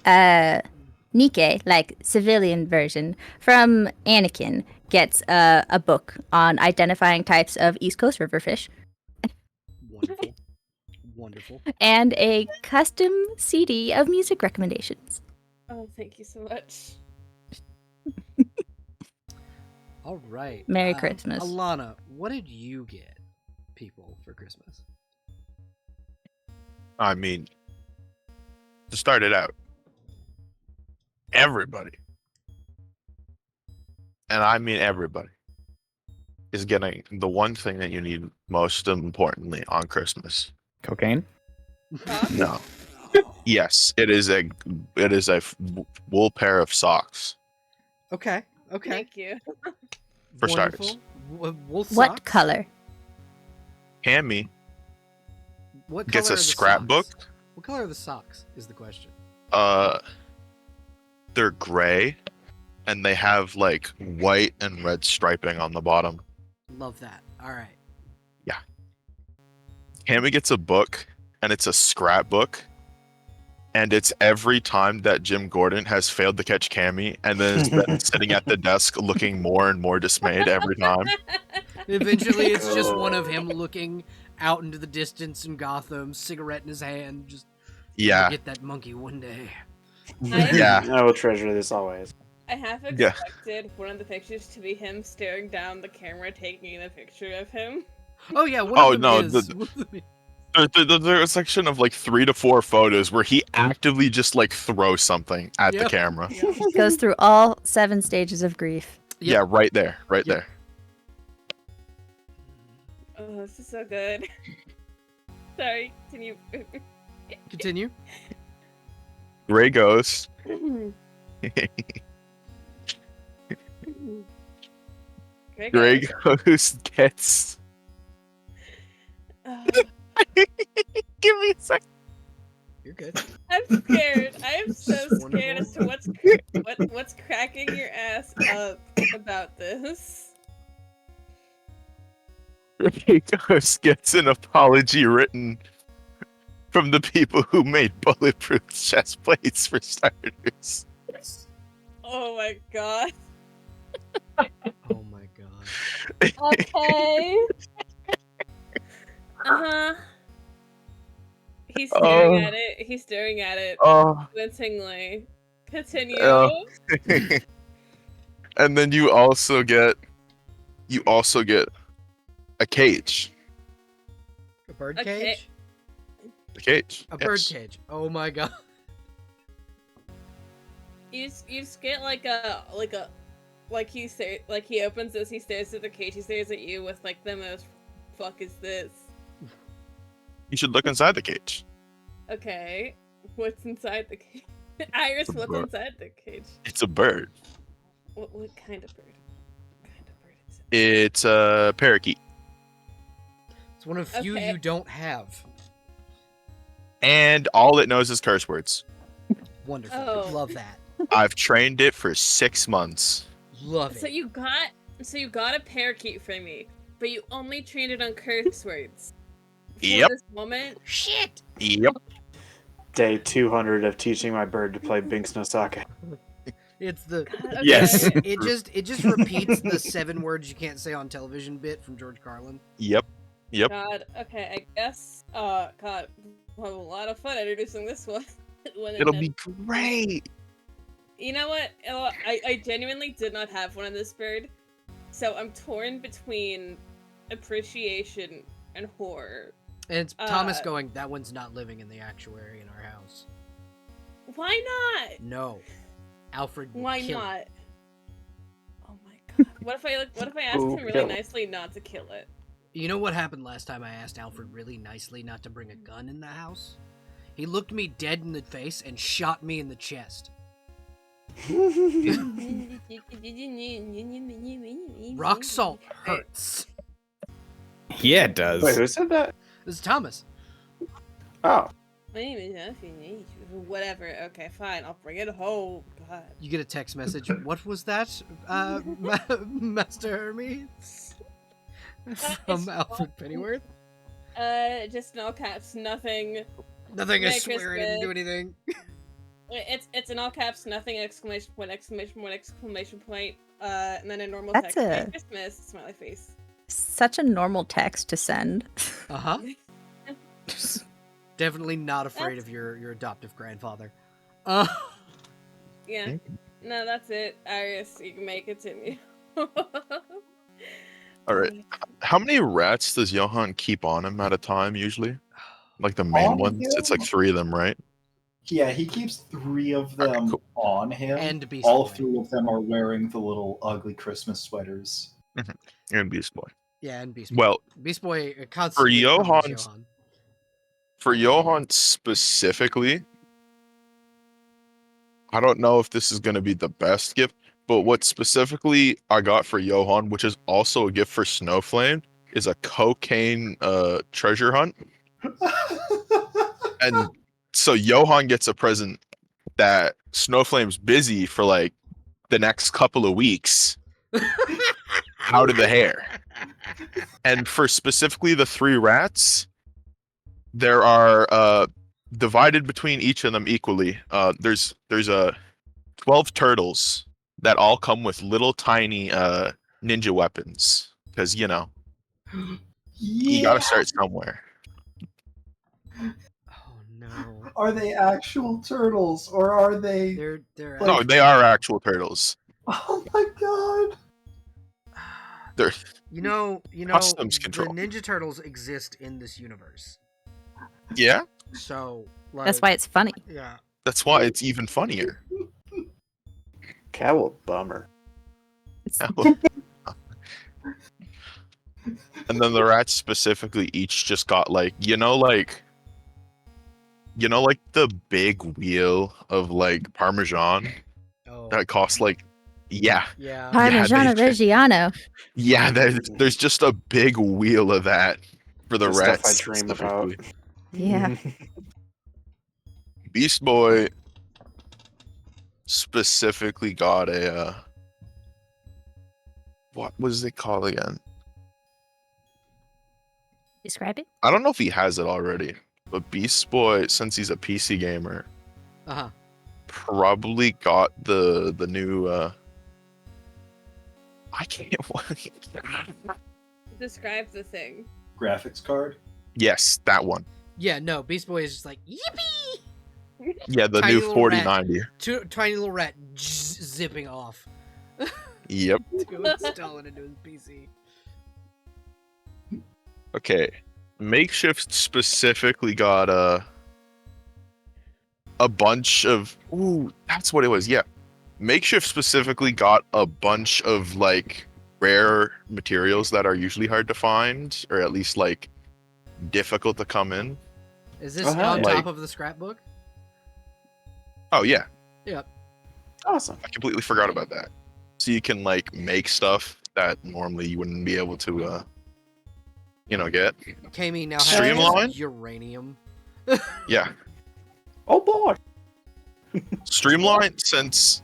like civilian version from Anakin, gets a book on identifying types of East Coast riverfish. Wonderful. Wonderful. And a custom CD of music recommendations. Oh, thank you so much. All right. Merry Christmas. Alana, what did you get people for Christmas? I mean, to start it out, everybody, and I mean everybody, is getting the one thing that you need most importantly on Christmas. Cocaine? No. Yes, it is a wool pair of socks. Okay. Okay. Thank you. For starters. Wool socks? What color? Hammy What color gets are a the scrapbook. socks? What color are the socks is the question. They're gray, and they have like white and red striping on the bottom. Love that. All right. Yeah. Hammy gets a book, and it's a scrapbook. And it's every time that Jim Gordon has failed to catch Cammy, and then has been sitting at the desk looking more and more dismayed every time. Eventually, it's just one of him looking out into the distance in Gotham, cigarette in his hand, just Yeah. get that monkey one day. Yeah. I will treasure this always. I half expected one of the pictures to be him staring down the camera, taking a picture of him. Oh yeah. One Oh, of them no, is. There's a section of like 3 to 4 photos where he actively just like throws something at the Yep. camera. Goes through all 7 stages of grief. Yep. Yeah, right there, right Yep. there. Oh, this is so good. Sorry, can you? Continue. Gray Ghost. Gray Ghost gets. Give me a sec. You're good. I'm scared. I am so scared as to what's cracking your ass up about this. Gray Ghost gets an apology written from the people who made bulletproof chest plates for starters. Oh my god. Oh my god. Okay. Uh-huh. He's staring at it. He's staring at it Oh. convincingly. Continue. And then you also get a cage. A bird A cage? A cage. A bird yes. cage. Oh my god. You just get like a he opens this, he stares at the cage, he stares at you with like the most fuck is this? You should look inside the cage. Okay. What's inside the cage? Iris, It's a what's bird. inside the cage? It's a bird. What kind of bird? What kind of bird is it? It's a parakeet. It's one of few Okay. you don't have. And all it knows is curse words. Wonderful. Oh. Love that. I've trained it for 6 months. Love So it. you got a parakeet from me, but you only trained it on curse words. For Yep. this moment. Shit. Yep. Day 200 of teaching my bird to play Binks no Sake. It's the God, okay. Yes. it just repeats the 7 words you can't say on television bit from George Carlin. Yep. Yep. God. Okay. I guess. God. We'll have a lot of fun introducing this one. when It'll be great. You know what? I genuinely did not have one of this bird, so I'm torn between appreciation and horror. And it's Thomas going, that one's not living in the actuary in our house. Why not? No. Alfred will Why kill it. not? Oh my god. What if I asked Ooh, him really kill. nicely not to kill it? You know what happened last time I asked Alfred really nicely not to bring a gun in the house? He looked me dead in the face and shot me in the chest. Rock salt hurts. Yeah, it does. Wait, who said that? This is Thomas. Oh. My name is Anthony. Whatever. Okay, fine. I'll bring it home. God. You get a text message. What was that, Master Hermes? From Alfred Pennyworth. Just in all caps. Nothing. Nothing, I Merry swear I didn't do Christmas. anything. It's in all caps. Nothing! Exclamation point! Exclamation point! Exclamation point! And then a normal That's text. Merry a- Christmas! Smiley face. Such a normal text to send. Uh-huh. Definitely not afraid of your adoptive grandfather. Yeah. No, that's it. Iris, you may continue. All right. How many rats does Johan keep on him at a time usually? Like the main On ones? It's like him? 3 of them, right? Yeah, he keeps 3 of them Okay, cool. on him. And Beast All Boy. 3 of them are wearing the little ugly Christmas sweaters. And Beast Boy. Yeah, and Beast Boy. Well, Beast Boy constantly Johan's- covers Johan. for Johan specifically, I don't know if this is going to be the best gift, but what specifically I got for Johan, which is also a gift for Snowflame, is a cocaine treasure hunt. And so Johan gets a present that Snowflame's busy for like the next couple of weeks out of the hair. And for specifically the 3 rats, there are divided between each of them equally. There's 12 turtles that all come with little tiny ninja weapons because you know you gotta start somewhere. Oh no. Are they actual turtles or are they? They're No, they are actual turtles. Oh my god! They're You know, Customs the control. Ninja Turtles exist in this universe. yeah. So like, That's why it's funny. Yeah. That's why it's even funnier. Cowl bummer. And then the rats specifically each just got like the big wheel of like Parmesan Oh. that costs like yeah. Yeah. Parmigiano they- Reggiano. Yeah, there's just a big wheel of that for the The stuff rats. I dream about. specifically. Yeah. Beast Boy specifically got a what was it called again? Describe it. I don't know if he has it already, but Beast Boy, since he's a PC gamer, Uh-huh. probably got the new I can't Describe the thing. Graphics card? Yes, that one. Yeah, no, Beast Boy is just like, yippee! Yeah, the Tiny new little 4090. Tiny little rat zipping off Yep. to install it into his PC. Okay. Makeshift specifically got a bunch of that's what it was. Yeah. Makeshift specifically got a bunch of like rare materials that are usually hard to find, or at least like difficult to come in. Is this Oh, on hell yeah. top Like- of the scrapbook? Oh yeah, Yep. Awesome. I completely forgot about that. So you can like make stuff that normally you wouldn't be able to, get. Kami now Streamline? has uranium. Yeah, Oh boy. Streamline, since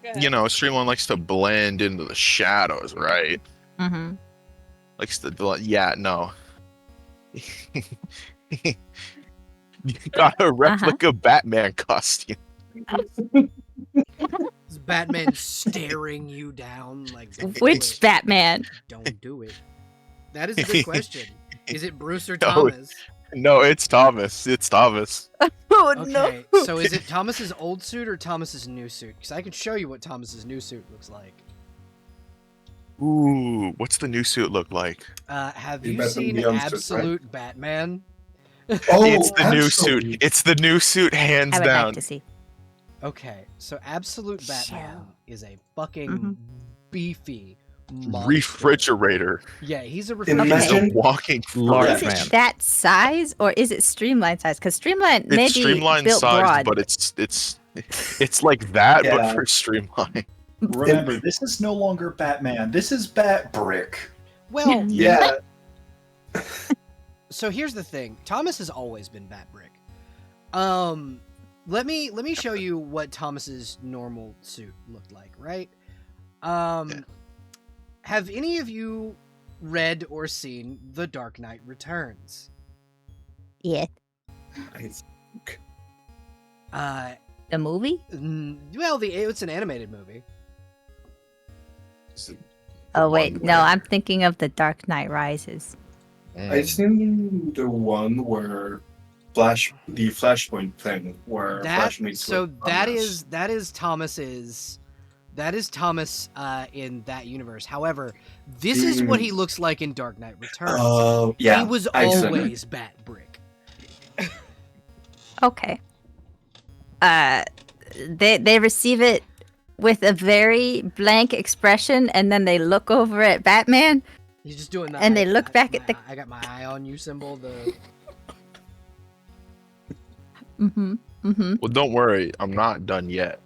Go ahead. Streamline likes to blend into the shadows, right? Mm-hmm. Likes to, yeah, no. You got a replica Batman costume. Is Batman staring you down like don't do Which it. Batman? Don't do it. That is a good question. Is it Bruce or No, Thomas? No, it's Thomas. It's Thomas. Oh Okay, so is it Thomas's old suit or Thomas's new suit? Because I can show you what Thomas's new suit looks like. Ooh, what's the new suit look like? Have You you bet them seen youngsters, right? Absolute Batman? Oh, It's the new absolutely. suit. It's the new suit, hands I would down. like to see. Okay, so Absolute Batman Show. is a fucking Mhm. beefy monster. Refrigerator. Yeah, he's a He's refrigerator. a Imagine- walking Large fridge. Is man. it that size or is it streamlined size? Because streamlined may It's be streamlined built sized, broad. but it's like that, but Yeah. for streamline. Remember, this is no longer Batman. This is Bat Brick. Well, Yeah. so here's the thing. Thomas has always been Batbrick. Let me show you what Thomas's normal suit looked like, right? Have any of you read or seen The Dark Knight Returns? Yeah. The movie? Well, it's an animated movie. Oh wait, one no, where- I'm thinking of The Dark Knight Rises. I've seen the one where the Flashpoint thing where Flash meets with that Thomas. is Thomas's. That is Thomas in that universe. However, this is what he looks like in Dark Knight Returns. Oh, yeah. He was I see. always Batbrick. Okay. They receive it with a very blank expression, and then they look over at Batman. He's just doing that. And they look back at the- I got my eye on you symbol. The Mm-hmm. Mm-hmm. Well, don't worry, I'm not done yet.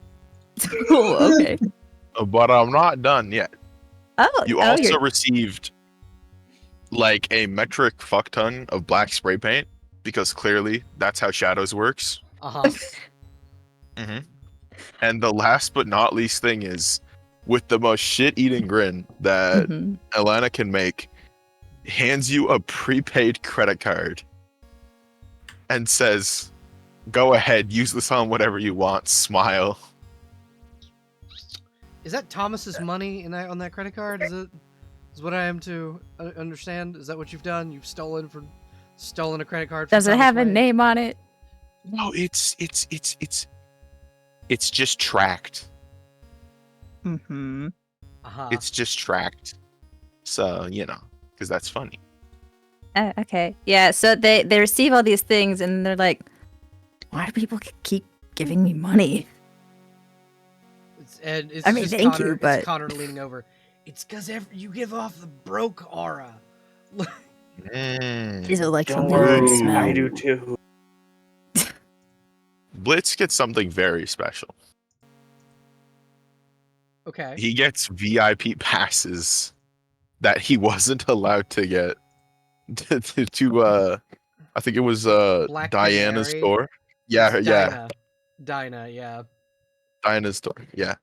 Oh, okay. But I'm not done yet. Oh, You oh, also you're- received like a metric fuck ton of black spray paint because clearly that's how shadows works. uh-huh. And the last but not least thing is, with the most shit-eating grin that Mhm. Alana can make, hands you a prepaid credit card and says, "Go ahead, use this on whatever you want. Smile." Is that Thomas's money in that on that credit card? Is what I am to understand? Is that what you've done? You've stolen a credit card? From Does it Thomas have a Wayne? name on it? No, it's just tracked. Mm-hmm. Uh-huh. It's just tracked. So because that's funny. Okay. Yeah. So they receive all these things, and they're like, "Why do people keep giving me money?" It's I mean, just thank Connor, you, but- it's Connor leaning over. It's because you give off the broke aura. Is it like Don't something I worry, smell? I do too. Blitz gets something very special. Okay. He gets VIP passes that he wasn't allowed to get to I think it was Black Diana's Canary? store. Yeah, It's yeah. Dinah, yeah. Diana's store. Yeah.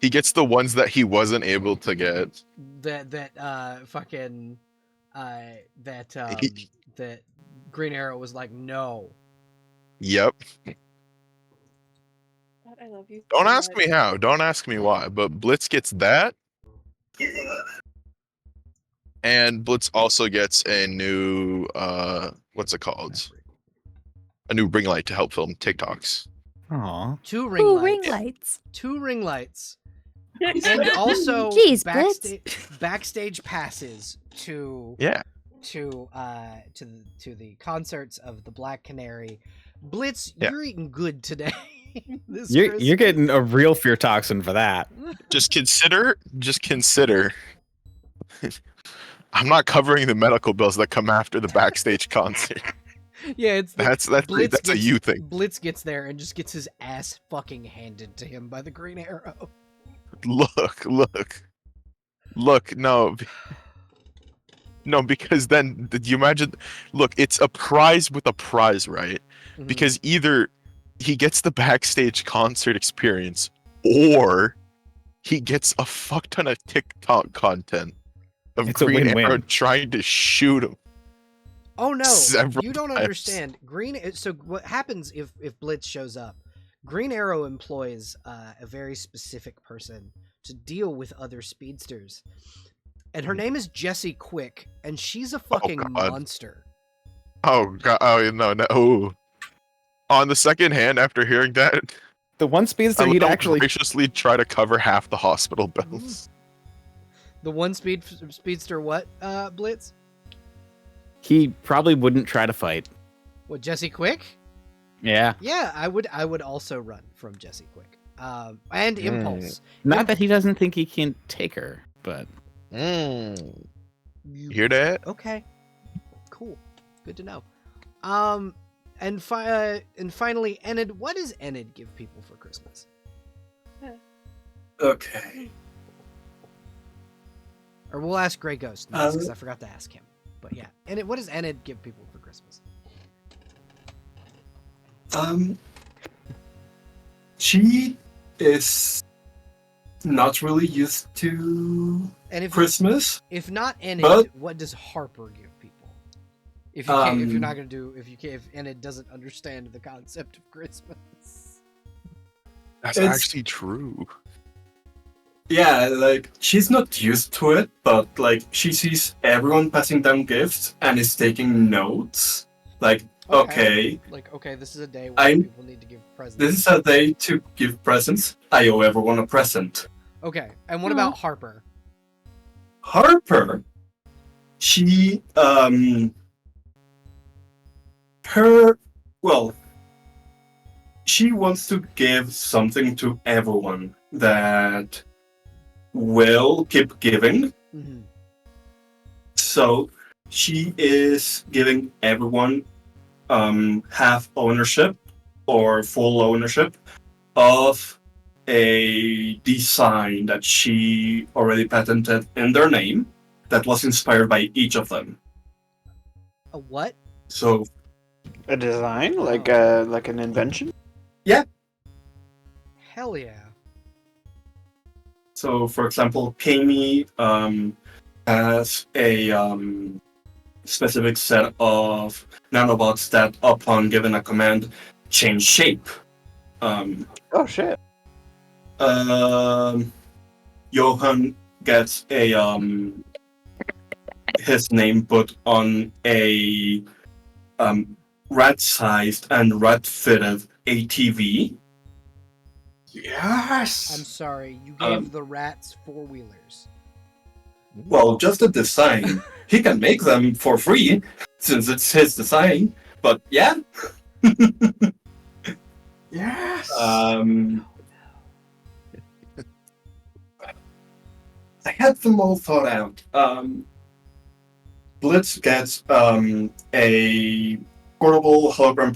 He gets the ones that he wasn't able to get. That Green Arrow was like, no. Yep. God, I love you. Don't so ask much. me how. Don't ask me why. But Blitz gets that. And Blitz also gets a new what's it called? A new ring light to help film TikToks. Aw. Two ring Ooh, lights. ring lights. Two ring lights. And also Jeez, Blitz. backstage passes to Yeah. to the concerts of the Black Canary. Blitz, Yeah. you're eating good today. this You're getting a real fear toxin for that. Just consider. I'm not covering the medical bills that come after the backstage concert. Yeah, it's That's a you thing. Blitz gets there and just gets his ass fucking handed to him by the Green Arrow. Look. No, because then did you imagine? Look, it's a prize with a prize, right? Mhm. Because either he gets the backstage concert experience, or he gets a fuck ton of TikTok content of It's a Green win-win. Arrow trying to shoot him. Oh no, Several you don't times. understand. So what happens if Blitz shows up? Green Arrow employs a very specific person to deal with other speedsters, and her name is Jessie Quick, and she's a fucking God. monster. Oh god! Oh no! Ooh. On the second hand, after hearing that, The one speedster I he'd will actually graciously try to cover half the hospital bills. The one speedster, what? Blitz? he probably wouldn't try to fight. What? Jessie Quick? Yeah. Yeah, I would also run from Jessie Quick. And Impulse. Not that he doesn't think he can take her, but You You hear that? Okay. Cool. Good to know. And finally, Enid. What does Enid give people for Christmas? Okay. Or we'll ask Grey Ghost next, because I forgot to ask him. But yeah, Enid. What does Enid give people for Christmas? She is not really used to And if Christmas. if not Enid, But- what does Harper give people? If you can't, if you're not gonna do, if Enid doesn't understand the concept of Christmas. That's It's- actually true. Yeah, like she's not used to it, but like she sees everyone passing down gifts and is taking notes. Like, okay, Like, okay, this is a day where I'm- people need to give presents. this is a day to give presents. I owe everyone a present. Okay, and what about Harper? Harper, she she wants to give something to everyone that will keep giving. Mm-hmm. So she is giving everyone half ownership or full ownership of a design that she already patented in their name that was inspired by each of them. A what? So A design, like an invention. Hell yeah. So, for example, Kami has a specific set of nanobots that, upon giving a command, change shape. Oh shit! Johan gets a his name put on a rat-sized and rat-fitted ATV. I'm Yes. sorry, you gave the rats four-wheelers. Well, just a design. He can make them for free since it's his design. But yeah. Yes. I had them all thought out. Blitz gets a portable hologram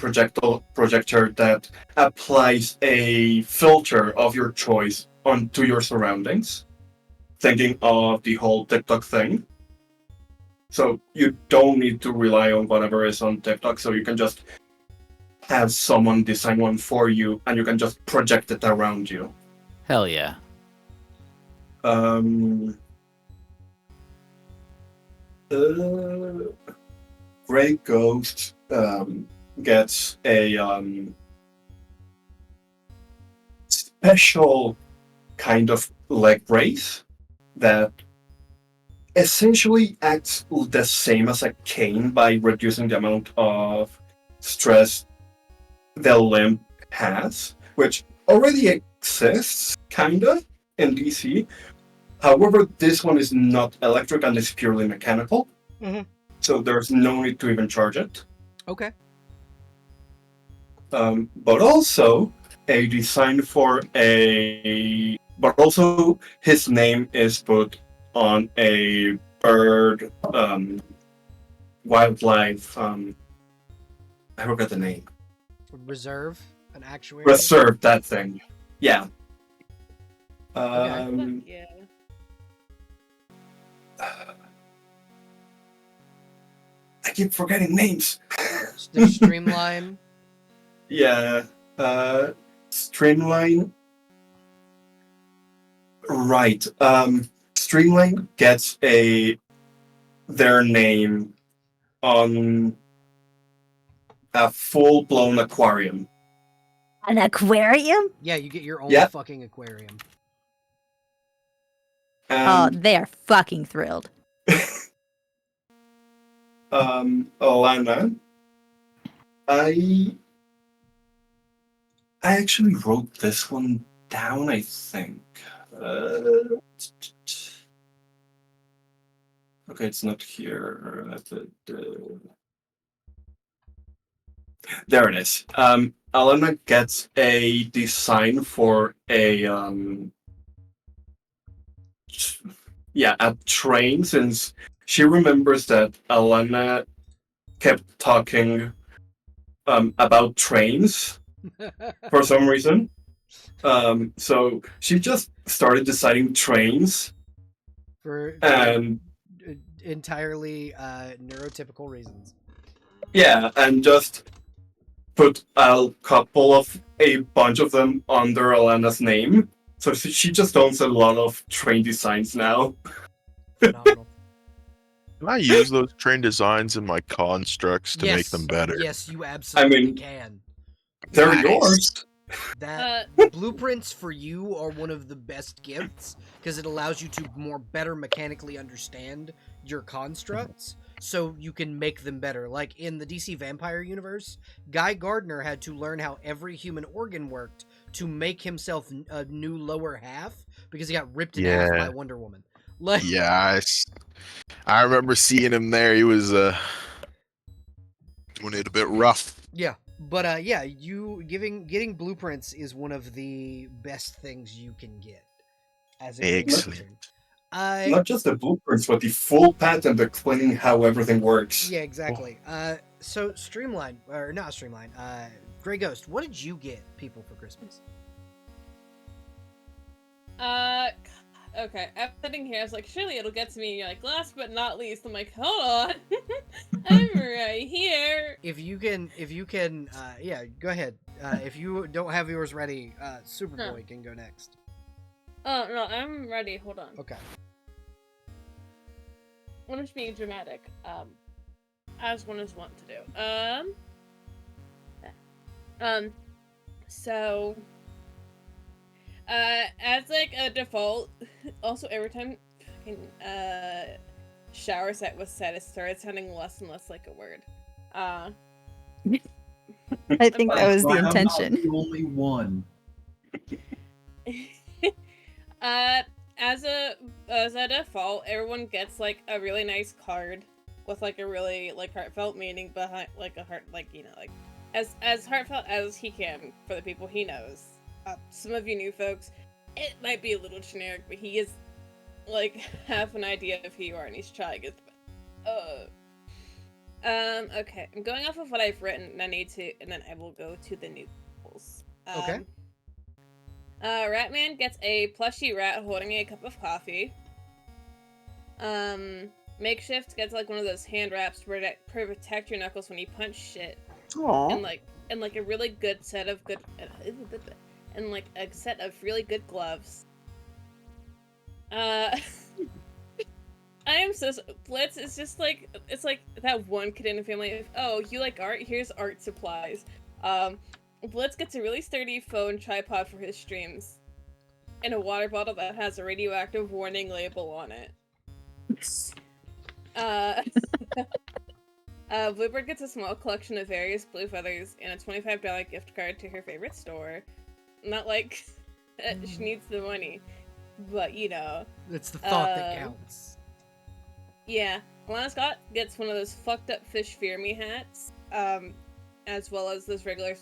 projector that applies a filter of your choice onto your surroundings, thinking of the whole TikTok thing. So you don't need to rely on whatever is on TikTok, so you can just have someone design one for you, and you can just project it around you. hell yeah. Grey Ghost gets a special kind of leg brace that essentially acts the same as a cane by reducing the amount of stress the limb has, which already exists, kinda, in DC. However, this one is not electric and is purely mechanical, so there's no need to even charge it. Okay. But also, a design for a, but also his name is put on a bird, wildlife. I forgot the name. Reserve, an actuary. Reserve, that thing. Yeah. Fuck yeah. I keep forgetting names. There's Streamline. Yeah. Streamline. Right. Streamline gets their name on a full-blown aquarium. An aquarium? Yeah, you get your own Yep. fucking aquarium. Oh, And they are fucking thrilled. Alana, I actually wrote this one down, I think. Okay, it's not here. There it is. Alana gets a design for a train, since she remembers that Alana kept talking about trains for some reason. So she just started designing trains, for and entirely neurotypical reasons. yeah, and just put a bunch of them under Alana's name. So she just owns a lot of train designs now. Phenomenal. Can I use those train designs in my constructs to make them better? Yes, you absolutely can. They're Nice. yours. That blueprints for you are one of the best gifts because it allows you to better mechanically understand your constructs, so you can make them better. Like in the DC Vampire universe, Guy Gardner had to learn how every human organ worked to make himself a new lower half because he got ripped in half by Wonder Woman. Like, Yeah, I remember seeing him there. He was doing it a bit rough. yeah. But yeah, getting blueprints is one of the best things you can get as a game Excellent. master. Not just the blueprints, but the full patent explaining how everything works. Yeah, exactly. So Streamline, or not Streamline, Grey Ghost, what did you get people for Christmas? Okay, I'm sitting here, I was like, surely it'll get to me, and you're like, last but not least, I'm like, hold on, I'm right here. If you can, yeah, go ahead. If you don't have yours ready, Superboy can go next. Oh, no, I'm ready, hold on. Okay. I'm just being dramatic, as one is wont to do. So, as like a default, also every time fucking shower set was said, it started sounding less and less like a word. I think that was the I'm not intention. the only one. As a default, everyone gets like a really nice card with like a really like heartfelt meaning behind, like a heart, like, you know, like as heartfelt as he can for the people he knows. Some of you new folks, it might be a little generic, but he is like half an idea of who you are, and he's trying his best. Okay, I'm going off of what I've written, and then I will go to the new rules. Okay. Ratman gets a plushy rat holding a cup of coffee. Makeshift gets like one of those hand wraps to protect your knuckles when you punch shit. Aww. And like a really good set of good and like a set of really good gloves. I am so Blitz is just like, it's like that one kid in the family. Oh, you like art? Here's art supplies. Blitz gets a really sturdy phone tripod for his streams, and a water bottle that has a radioactive warning label on it. Bluebird gets a small collection of various blue feathers and a $25 gift card to her favorite store. Not like she needs the money, but you know. It's the thought that counts. Yeah. Alana Scott gets one of those fucked up fish fear me hats, as well as those regular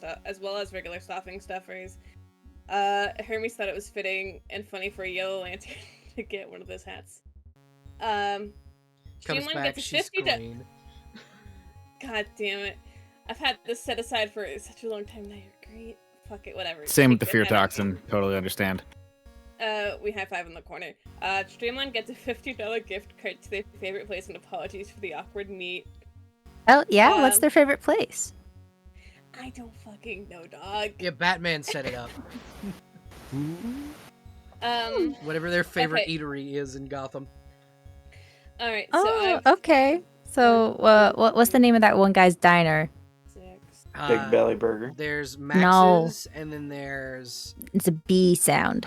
stuffing stuffers, Hermes thought it was fitting and funny for a yellow lantern to get one of those hats. Comes Streamline back, gets a she's 50 green. God damn it. I've had this set aside for such a long time now. You're great. Fuck it, whatever. Same with the Take fear hat. toxin. Totally understand. We high five in the corner. Streamline gets a $50 gift card to their favorite place and apologies for the awkward meet. Oh, yeah? What's their favorite place? I don't fucking know, dog. Yeah, Batman set it up. Whatever their favorite Okay. eatery is in Gotham. Alright, so Oh, I've... okay. So, what's the name of that one guy's diner? 6. Big Belly Burger. There's No. Max's, and then there's It's a B sound.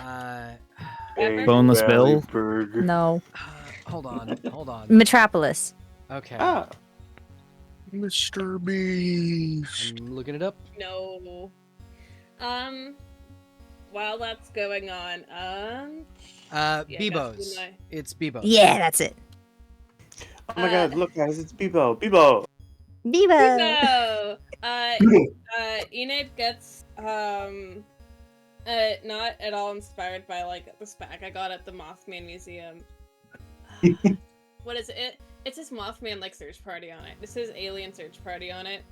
Big Boneless Belly Bill? Burger. No. hold on. Metropolis. Okay, Ah, Mr. Beast. I'm looking it up. No. While that's going on, yeah, Bebo's. that's my- It's Bebo's. Yeah, that's it. oh my god, look guys, it's Bebo. Bebo! Bebo. So, Enid gets, not at all inspired by, like, this bag I got at the Mothman Museum. What is it? It says Mothman, like, search party on it. This says alien search party on it.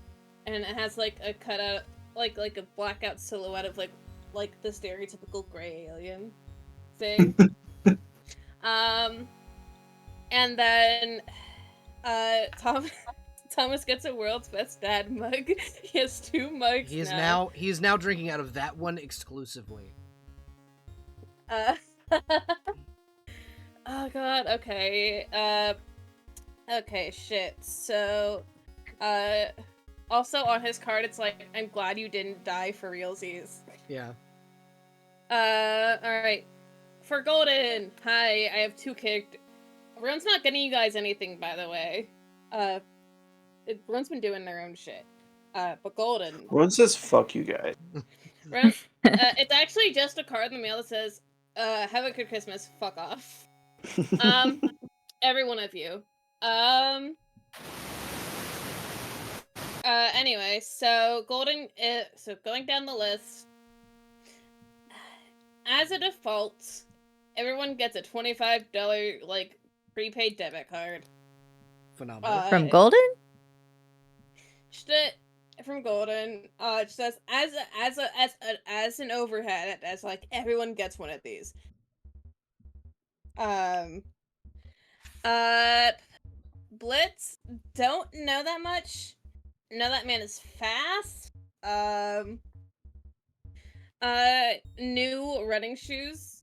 And it has, like, a cutout, like a blackout silhouette of, like the stereotypical gray alien thing. And then, Thomas gets a world's best dad mug. He has 2 mugs He is now. drinking out of that one exclusively. Oh god, okay. Okay, shit. So, also on his card it's like, I'm glad you didn't die for realsies. Yeah. Alright. For Golden, hi, I have 2 characters. Everyone's not getting you guys anything, by the way. Everyone's been doing their own shit. But Golden. Everyone says fuck you guys. It's actually just a card in the mail that says, have a good Christmas, fuck off. Every one of you. Anyway, so Golden, so going down the list, as a default, everyone gets a $25, like, prepaid debit card. Phenomenal. From Golden? From Golden, just as an overhead, as like everyone gets one of these. Blitz, don't know that much. Know that man is fast. New running shoes.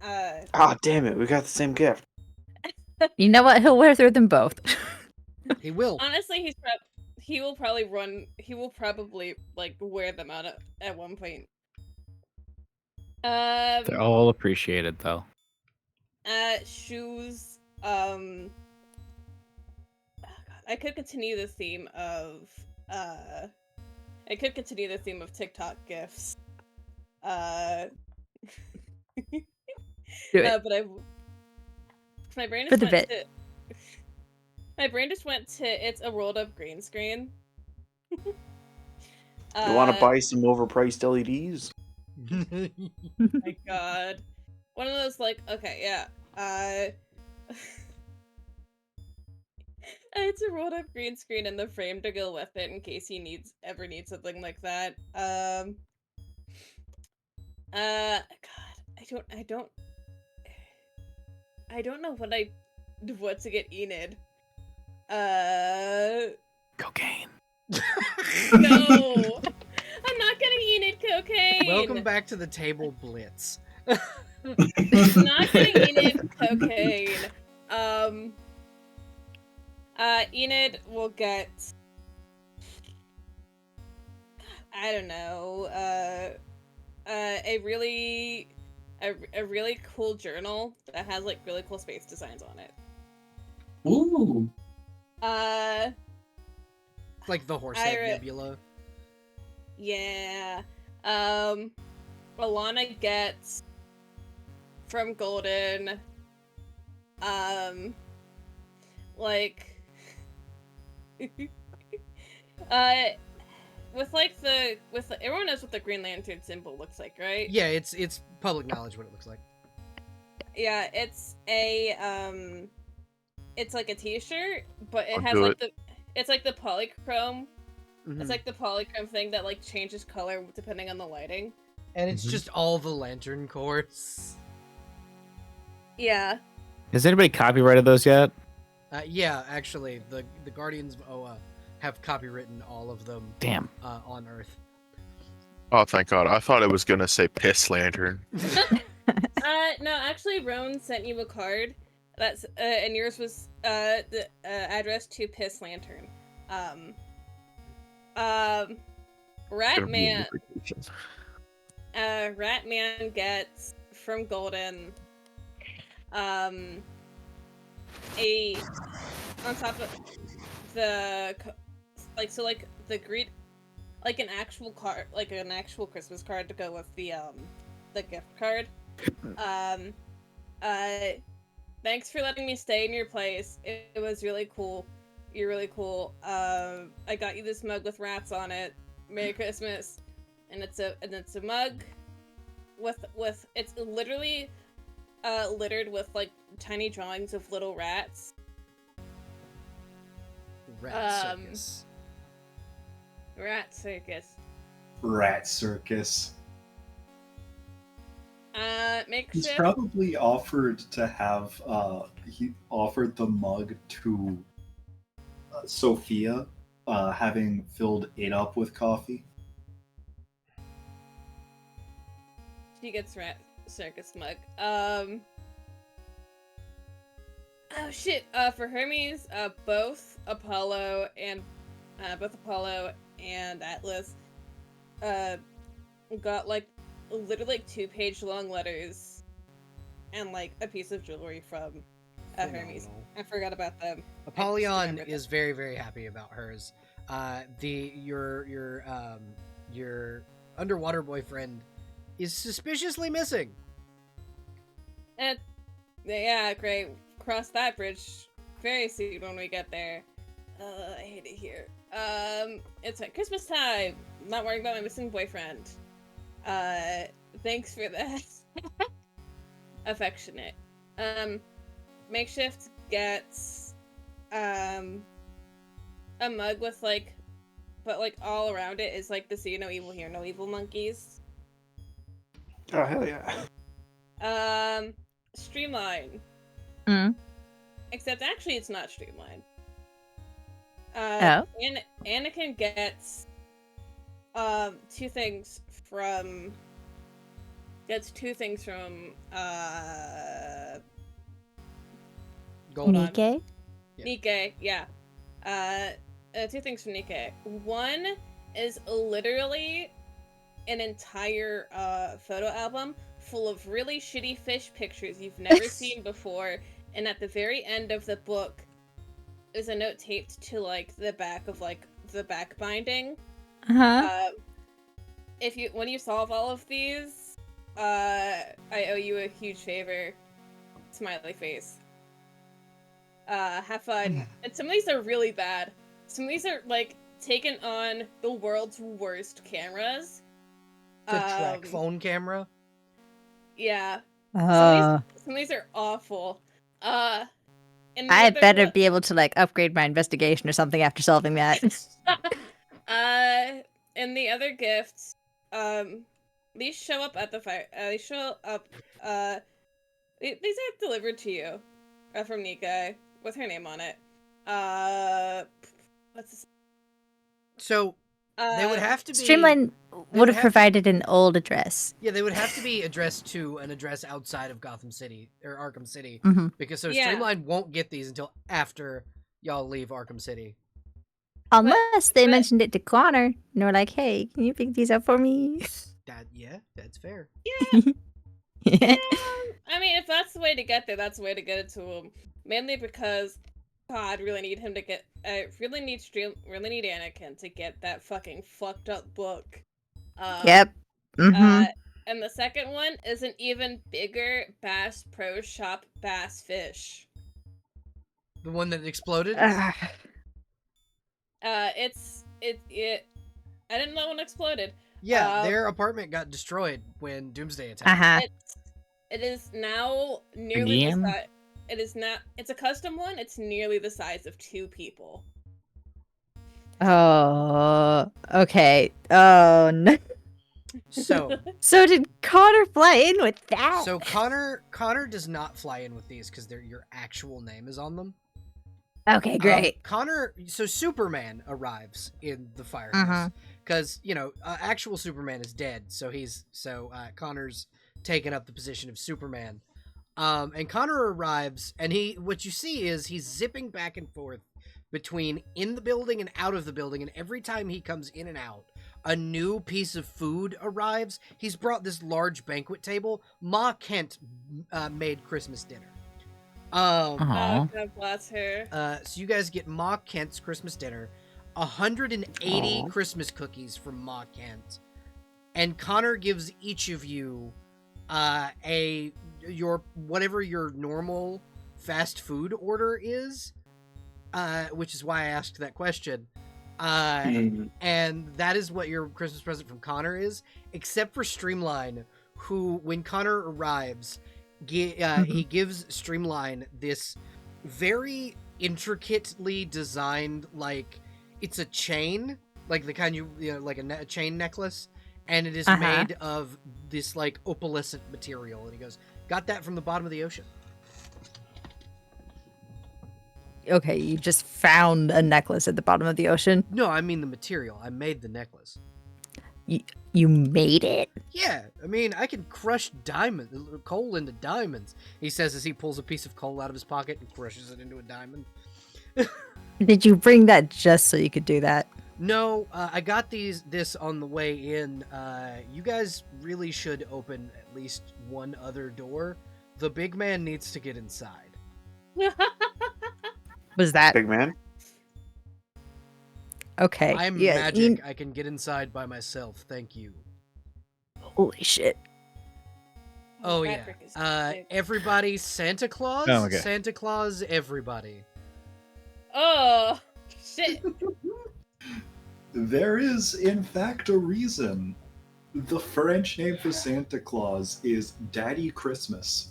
Ah, damn it, we got the same gift. You know what? He'll wear through them both. He will. Honestly, he will probably like wear them out at one point. They're all appreciated, though. Shoes. Oh God, I could continue the theme of TikTok gifs. Do it. But my brain For just the went bit. to my brain just went to it's a rolled up green screen. You want to buy some overpriced LEDs? My God, one of those like, okay, yeah, it's a rolled up green screen and the frame to go with it in case he ever needs something like that. God, I don't know what to get Enid. Cocaine. No, I'm not getting Enid cocaine. Welcome back to the table, Blitz. Not getting Enid cocaine. Enid will get, I don't know, a really cool journal that has like really cool space designs on it. Ooh. Like the Horsehead Nebula. Yeah. Alana gets from Golden, like, everyone knows what the Green Lantern symbol looks like, right? Yeah, it's public knowledge what it looks like. Yeah, it's like a T-shirt, but it I'll has do like it. it's like the polychrome. Mhm. It's like the polychrome thing that like changes color depending on the lighting. And it's Mhm. just all the lantern cores. Yeah. Has anybody copyrighted those yet? Yeah, actually, the Guardians of Oa have copywritten all of them Damn. on Earth. Oh, thank God. I thought it was going to say Piss Lantern. No, actually, Roan sent you a card. That's and yours was the address to Piss Lantern. Gonna be a Ratman. notification. Ratman gets from Golden. A on top of the the greet, like an actual card, like an actual Christmas card to go with the gift card. Thanks for letting me stay in your place. It was really cool. You're really cool. I got you this mug with rats on it. Merry Christmas. And it's a mug with it's literally littered with like tiny drawings of little rats. Rat circus. Rat circus. Rat circus. He's Makeshift. probably offered to have. He offered the mug to Sophia, having filled it up with coffee. She gets rat circus mug. Oh shit. For Hermes, both Apollo and Atlas, got like literally like 2-page long letters, and like a piece of jewelry from Hermes. Phenomenal. I forgot about them. Apollyon remembered is very, very happy about hers. Your underwater boyfriend is suspiciously missing. And yeah, great. Cross that bridge very soon when we get there. I hate it here. It's like Christmas time. I'm not worrying about my missing boyfriend. Thanks for that. Affectionate. Makeshift gets a mug with like, but like all around it is like the "See No Evil, Hear No Evil" monkeys. Oh hell yeah! Streamline. Mm. Except actually, it's not streamlined. Oh. Anakin gets two things from Gold on. Nike? Yeah. Nikkei, yeah. Two things from Nikkei. One is literally an entire photo album full of really shitty fish pictures you've never seen before, and at the very end of the book is a note taped to like the back of like the back binding. Uh-huh. When you solve all of these, I owe you a huge favor. Smiley face. Have fun. And some of these are really bad. Some of these are like taken on the world's worst cameras. The track phone camera. Yeah. Some of these are awful. And I better be able to like upgrade my investigation or something after solving that. And the other gifts, these show up at the fire. They show up. These are delivered to you, from Nika with her name on it. What's this? So they would have to be Streamline would have provided an old address. Yeah, they would have to be addressed to an address outside of Gotham City or Arkham City, because Streamline won't get these until after y'all leave Arkham City. Unless they mentioned it to Connor and were like, "Hey, can you pick these up for me?" That's fair. Yeah. I mean, if that's the way to get there, that's the way to get it to him. Mainly because God really need him to get. Really need Anakin to get that fucking fucked up book. Yep. And the second one is an even bigger Bass Pro Shop bass fish. The one that exploded. I didn't know one exploded. Yeah, their apartment got destroyed when Doomsday attacked. Uh-huh. It is now nearly the Again? size. It is not. It's a custom one. It's nearly the size of 2 people. Oh, okay. Oh, no. So So did Connor fly in with that? So Connor does not fly in with these because your actual name is on them. Okay, great. So Superman arrives in the firehouse because actual Superman is dead, so Connor's taken up the position of Superman. And Connor arrives, and what you see is he's zipping back and forth between in the building and out of the building, and every time he comes in and out, a new piece of food arrives. He's brought this large banquet table. Ma Kent made Christmas dinner. Oh, God bless her. So you guys get Ma Kent's Christmas dinner, 180 Christmas cookies from Ma Kent, and Connor gives each of you your whatever your normal fast food order is, which is why I asked that question. And that is what your Christmas present from Connor is, except for Streamline, who, when Connor arrives, he gives Streamline this very intricately designed, like, it's a chain, like the kind like a chain necklace, and it is made of this, like, opalescent material. And he goes, got that from the bottom of the ocean. Okay, you just found a necklace at the bottom of the ocean? No, I mean the material. I made the necklace. You made it? Yeah, I mean, I can crush coal into diamonds, he says as he pulls a piece of coal out of his pocket and crushes it into a diamond. Did you bring that just so you could do that? No, I got this on the way in. You guys really should open at least one other door. The big man needs to get inside. Was that Big man? okay? I'm magic. I can get inside by myself. Thank you. Holy shit! Oh yeah. Everybody, Santa Claus. Oh, okay. Santa Claus, everybody. Oh shit! There is, in fact, a reason. The French name for Santa Claus is Daddy Christmas.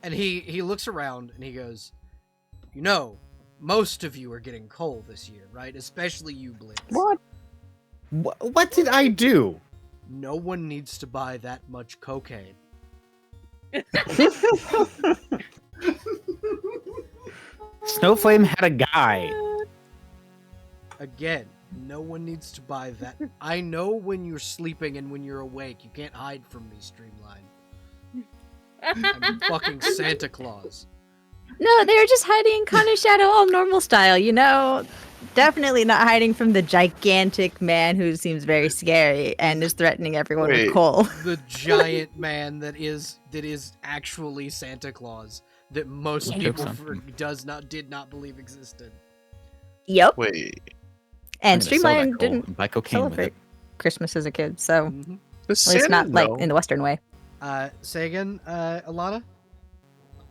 And he looks around and he goes, most of you are getting coal this year, right? Especially you, Blitz. What? What did I do? No one needs to buy that much cocaine. Snowflame had a guy. Again, no one needs to buy that. I know when you're sleeping and when you're awake. You can't hide from me, Streamline. I'm fucking Santa Claus. No, they were just hiding in Connor's shadow, all normal style. Definitely not hiding from the gigantic man who seems very scary and is threatening everyone with coal. The giant man that is actually Santa Claus that most people did not believe existed. Yep. Wait. And I'm gonna sell Streamline that coal didn't and buy cocaine with celebrate it. Christmas as a kid, so Does at least Santa not like know? in the Western way. Say again, Alana?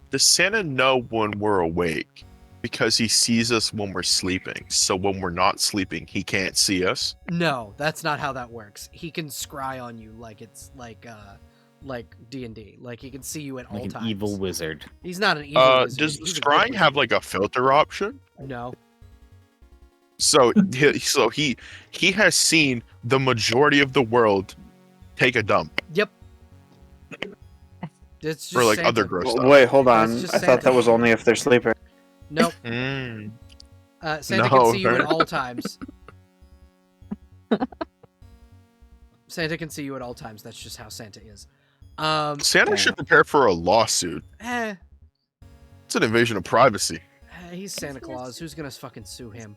Does Santa know when we're awake? Because he sees us when we're sleeping. So when we're not sleeping, he can't see us. No, that's not how that works. He can scry on you like it's like D&D. Like he can see you at all Like times. an evil wizard. He's not an evil wizard. Does He's a good scrying have wizard. like a filter option? No. So he has seen the majority of the world take a dump. Yep. It's just Or like Santa. other gross stuff. Wait, hold on. That's just I thought Santa. that was only if they're sleeping. Nope. Mm. Santa No, can see you fair. at all times. Santa can see you at all times. That's just how Santa is. Santa should prepare for a lawsuit. It's an invasion of privacy. He's Santa Claus. Who's gonna fucking sue him?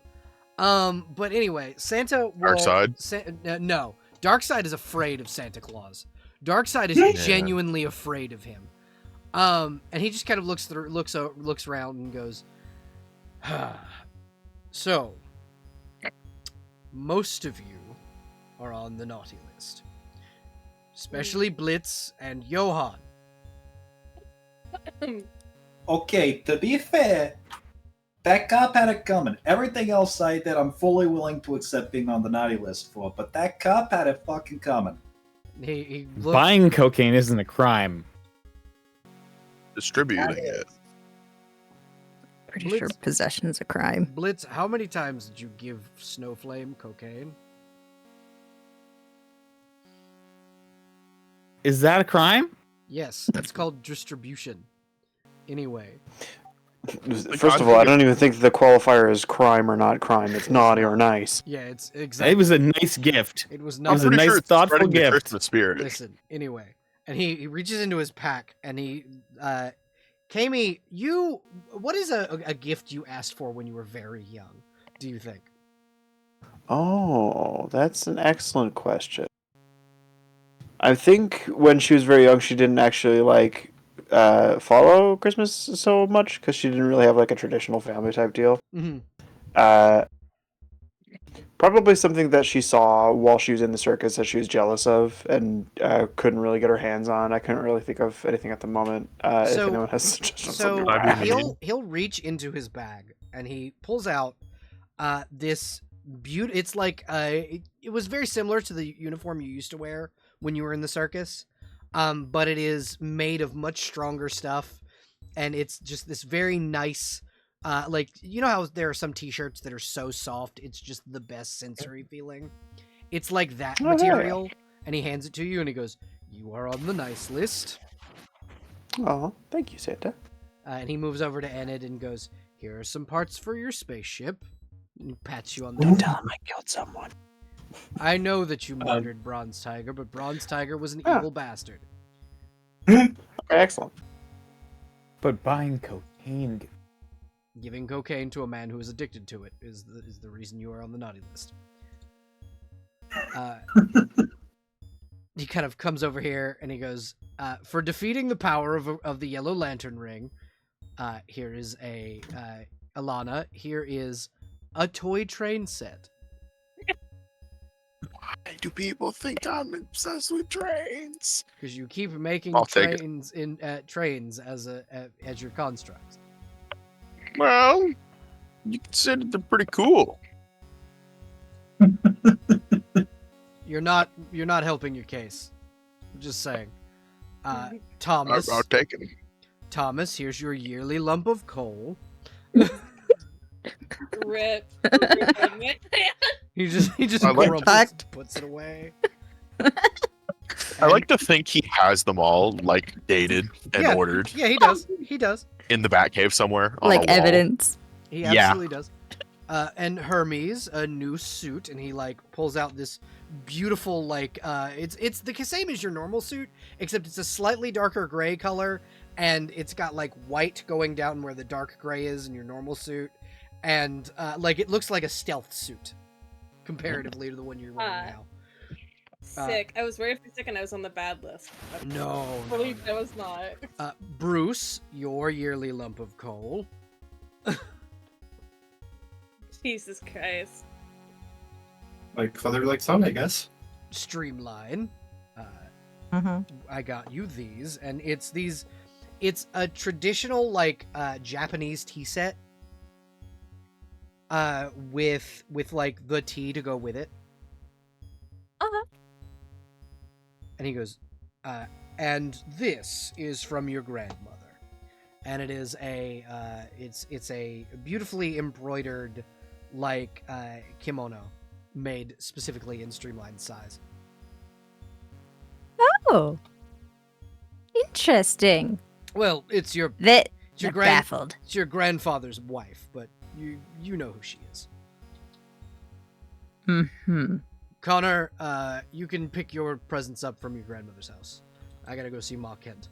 But anyway, Santa will... Darkseid? No. Darkseid is afraid of Santa Claus. Darkseid is genuinely afraid of him. And he just kind of looks around and goes, so, most of you are on the naughty list. Especially Blitz and Johann. Okay, to be fair, That cop had it coming. Everything else I did, I'm fully willing to accept being on the naughty list for, but that cop had it fucking coming. He looks, Buying cocaine isn't a crime. Distributing it. Pretty Blitz- sure possession's a crime. Blitz, how many times did you give Snowflame cocaine? Is that a crime? Yes, it's called distribution. Anyway, First of all, I don't even think the qualifier is crime or not crime. It's naughty or nice. yeah, it's exactly. It was a nice gift. It was I'm not. was a pretty nice, sure it's thoughtful spreading the gift. Christmas spirit. Listen, anyway, and he reaches into his pack and he, Kami, what is a gift you asked for when you were very young? Do you think? Oh, that's an excellent question. I think when she was very young, she didn't actually follow Christmas so much because she didn't really have like a traditional family type deal. Mm-hmm. Probably something that she saw while she was in the circus that she was jealous of and couldn't really get her hands on. I couldn't really think of anything at the moment. If So- anyone has suggestions, So I'd be he'll reach into his bag and he pulls out this It's like it was very similar to the uniform you used to wear when you were in the circus, but it is made of much stronger stuff, and it's just this very nice. Like, you know how there are some t-shirts that are so soft it's just the best sensory feeling. It's like that Oh, yeah. material, and he hands it to you and he goes, "You are on the nice list." Oh, thank you, Santa. And he moves over to Enid and goes, "Here are some parts for your spaceship." And he pats you on the Don't tell him I killed someone. I know that you murdered Bronze Tiger, but Bronze Tiger was an Ah. evil bastard. Okay, excellent. But buying cocaine. Giving cocaine to a man who is addicted to it is the reason you are on the naughty list. He kind of comes over here and he goes, "For defeating the power of the Yellow Lantern Ring, here is Alana, here is a toy train set." Why do people think I'm obsessed with trains? Because you keep making I'll take it. trains as your constructs. Well, you consider them pretty cool. You're not helping your case. I'm just saying. Thomas, I'll take it. Thomas, here's your yearly lump of coal. Rip. He just I like grumbles that. and puts it away. I like to think he has them all like dated and Yeah. ordered Yeah, he does. He does. in the Batcave somewhere. On Like a wall. evidence. He Yeah. absolutely does. And Hermes, a new suit, and he like pulls out this beautiful it's the same as your normal suit, except it's a slightly darker gray color, and it's got like white going down where the dark gray is in your normal suit, and it looks like a stealth suit comparatively to the one you're wearing now. Sick. I was worried for a second I was on the bad list. No. Believe I was not. Bruce, your yearly lump of coal. Jesus Christ. Like father, like son, I guess. Streamline. Mm-hmm. I got you these, and it's a traditional Japanese tea set. With like the tea to go with it. Uh-huh. And he goes, and this is from your grandmother. And it is it's a beautifully embroidered kimono made specifically in streamlined size. Oh. Interesting. Well, it's your They're grand- baffled. it's your grandfather's wife, but you know who she is. Mm-hmm. Connor, you can pick your presents up from your grandmother's house. I gotta go see Ma Kent.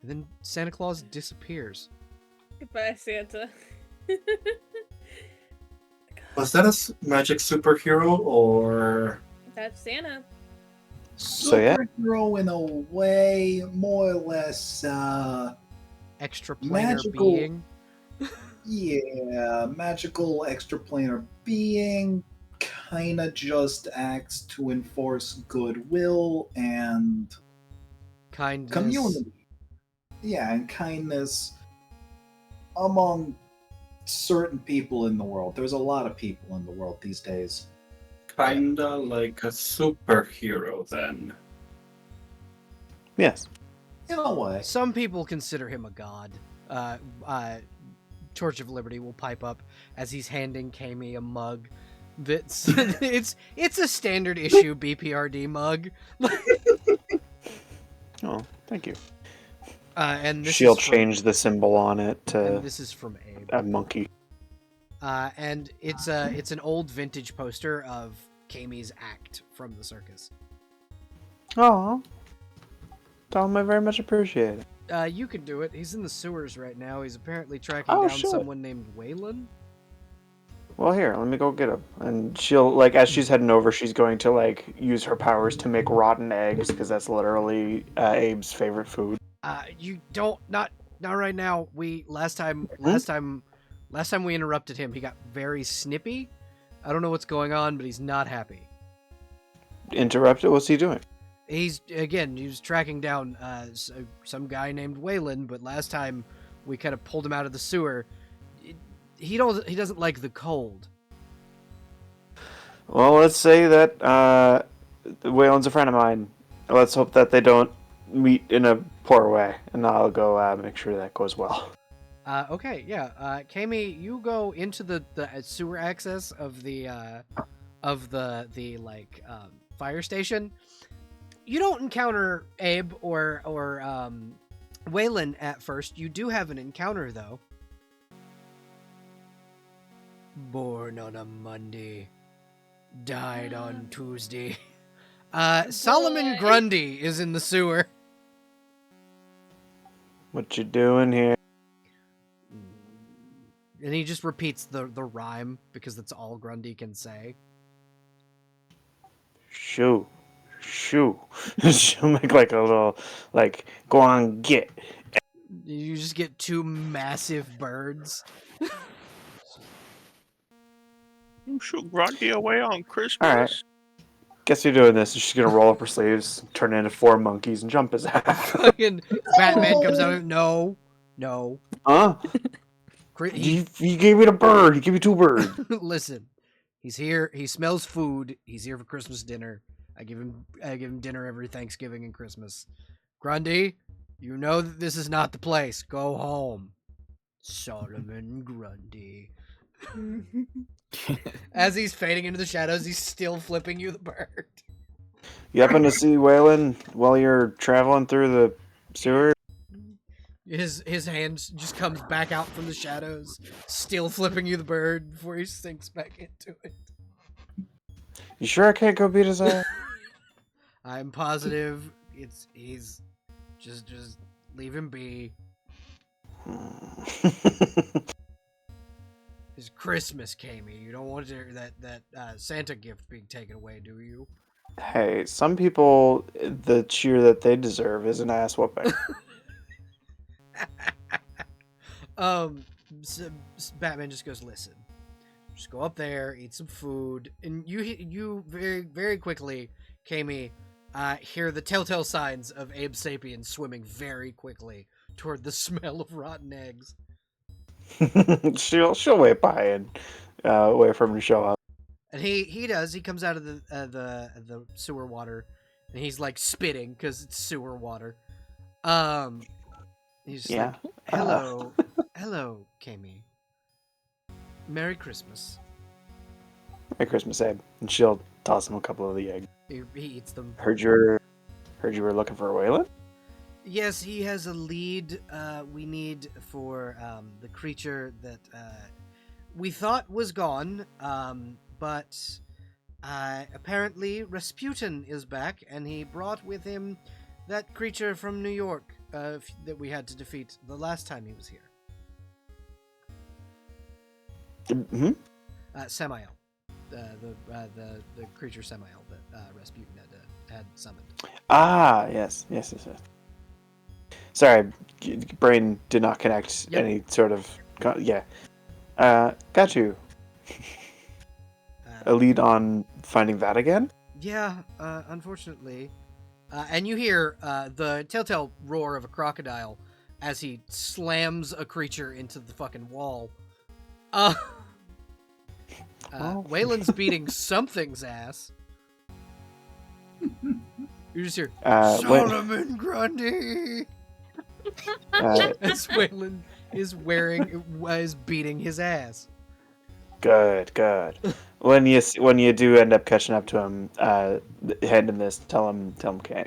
And then Santa Claus disappears. Goodbye, Santa. Was that a magic superhero or? That's Santa. So, yeah. Superhero in a way, more or less, Extraplanar Magical- being. yeah, magical extraplanar being, kinda just acts to enforce goodwill and Kindness. community. Yeah, and kindness. among certain people in the world. There's a lot of people in the world these days. Kinda like a superhero, then. Yes. In a way. Some people consider him a god. Torch of Liberty will pipe up as he's handing Kami a mug. That's it's a standard issue BPRD mug. Oh, thank you. And this She'll is from, change the symbol on it And to this is from Abe. a monkey. And it's an old vintage poster of Kami's act from the circus. Oh, tell him I very much appreciate it. You can do it. He's in the sewers right now. He's apparently tracking Oh, down shit. someone named Waylon. Well, here, let me go get him. And she'll, like, as she's heading over, she's going to, like, use her powers to make rotten eggs, because that's literally Abe's favorite food. You don't not right now. Last time we interrupted him, he got very snippy. I don't know what's going on, but he's not happy. Interrupted? What's he doing? He was tracking down some guy named Waylon, but last time we kind of pulled him out of the sewer. He doesn't like the cold. Well, let's say that Waylon's a friend of mine. Let's hope that they don't meet in a poor way, and I'll go make sure that goes well. Okay, yeah. Kami, you go into the sewer access of the fire station. You don't encounter Abe or Waylon at first. You do have an encounter though. Born on a Monday, died on Tuesday. Solomon Grundy is in the sewer. What you doing here? And he just repeats the rhyme because that's all Grundy can say. Shoo. She'll make like a little, like, go on, get. You just get two massive birds. You should Grundy away on Christmas. All right. Guess you're doing this. She's gonna roll up her sleeves, turn into 4 monkeys, and jump his ass. Fucking Batman comes out. No. Huh? You gave me the bird. You gave me 2 birds. Listen, he's here. He smells food. He's here for Christmas dinner. I give him dinner every Thanksgiving and Christmas. Grundy, you know that this is not the place. Go home. Solomon Grundy. As he's fading into the shadows, he's still flipping you the bird. You happen to see Waylon while you're traveling through the sewer? His hand just comes back out from the shadows, still flipping you the bird before he sinks back into it. You sure I can't go beat his ass? I'm positive he's just leave him be. It's Christmas, Kami. You don't want that Santa gift being taken away, do you? Hey, some people, the cheer that they deserve is an ass whooping. So Batman just goes, listen, just go up there, eat some food, and you very, very quickly, Kami, hear the telltale signs of Abe Sapien swimming very quickly toward the smell of rotten eggs. she'll wait by and wait for him to show up. And he does. He comes out of the sewer water, and he's like spitting because it's sewer water. He's just like, hello, Kami. Merry Christmas. Merry Christmas, Abe. And she'll toss him a couple of the eggs. He eats them. Heard you were looking for Waylon? Yes, he has a lead we need for the creature that we thought was gone, but apparently Rasputin is back, and he brought with him that creature from New York that we had to defeat the last time he was here. Mm-hmm. Samael. The creature Samael that Rasputin had summoned. Ah, yes. Sorry, brain did not connect any sort of... Yeah. Got you. A lead on finding that again? Yeah, unfortunately. And you hear the telltale roar of a crocodile as he slams a creature into the fucking wall. Waylon's beating something's ass. You just hear Solomon Grundy as Waylon is beating his ass. Good. When you do end up catching up to him, hand him this. Tell him,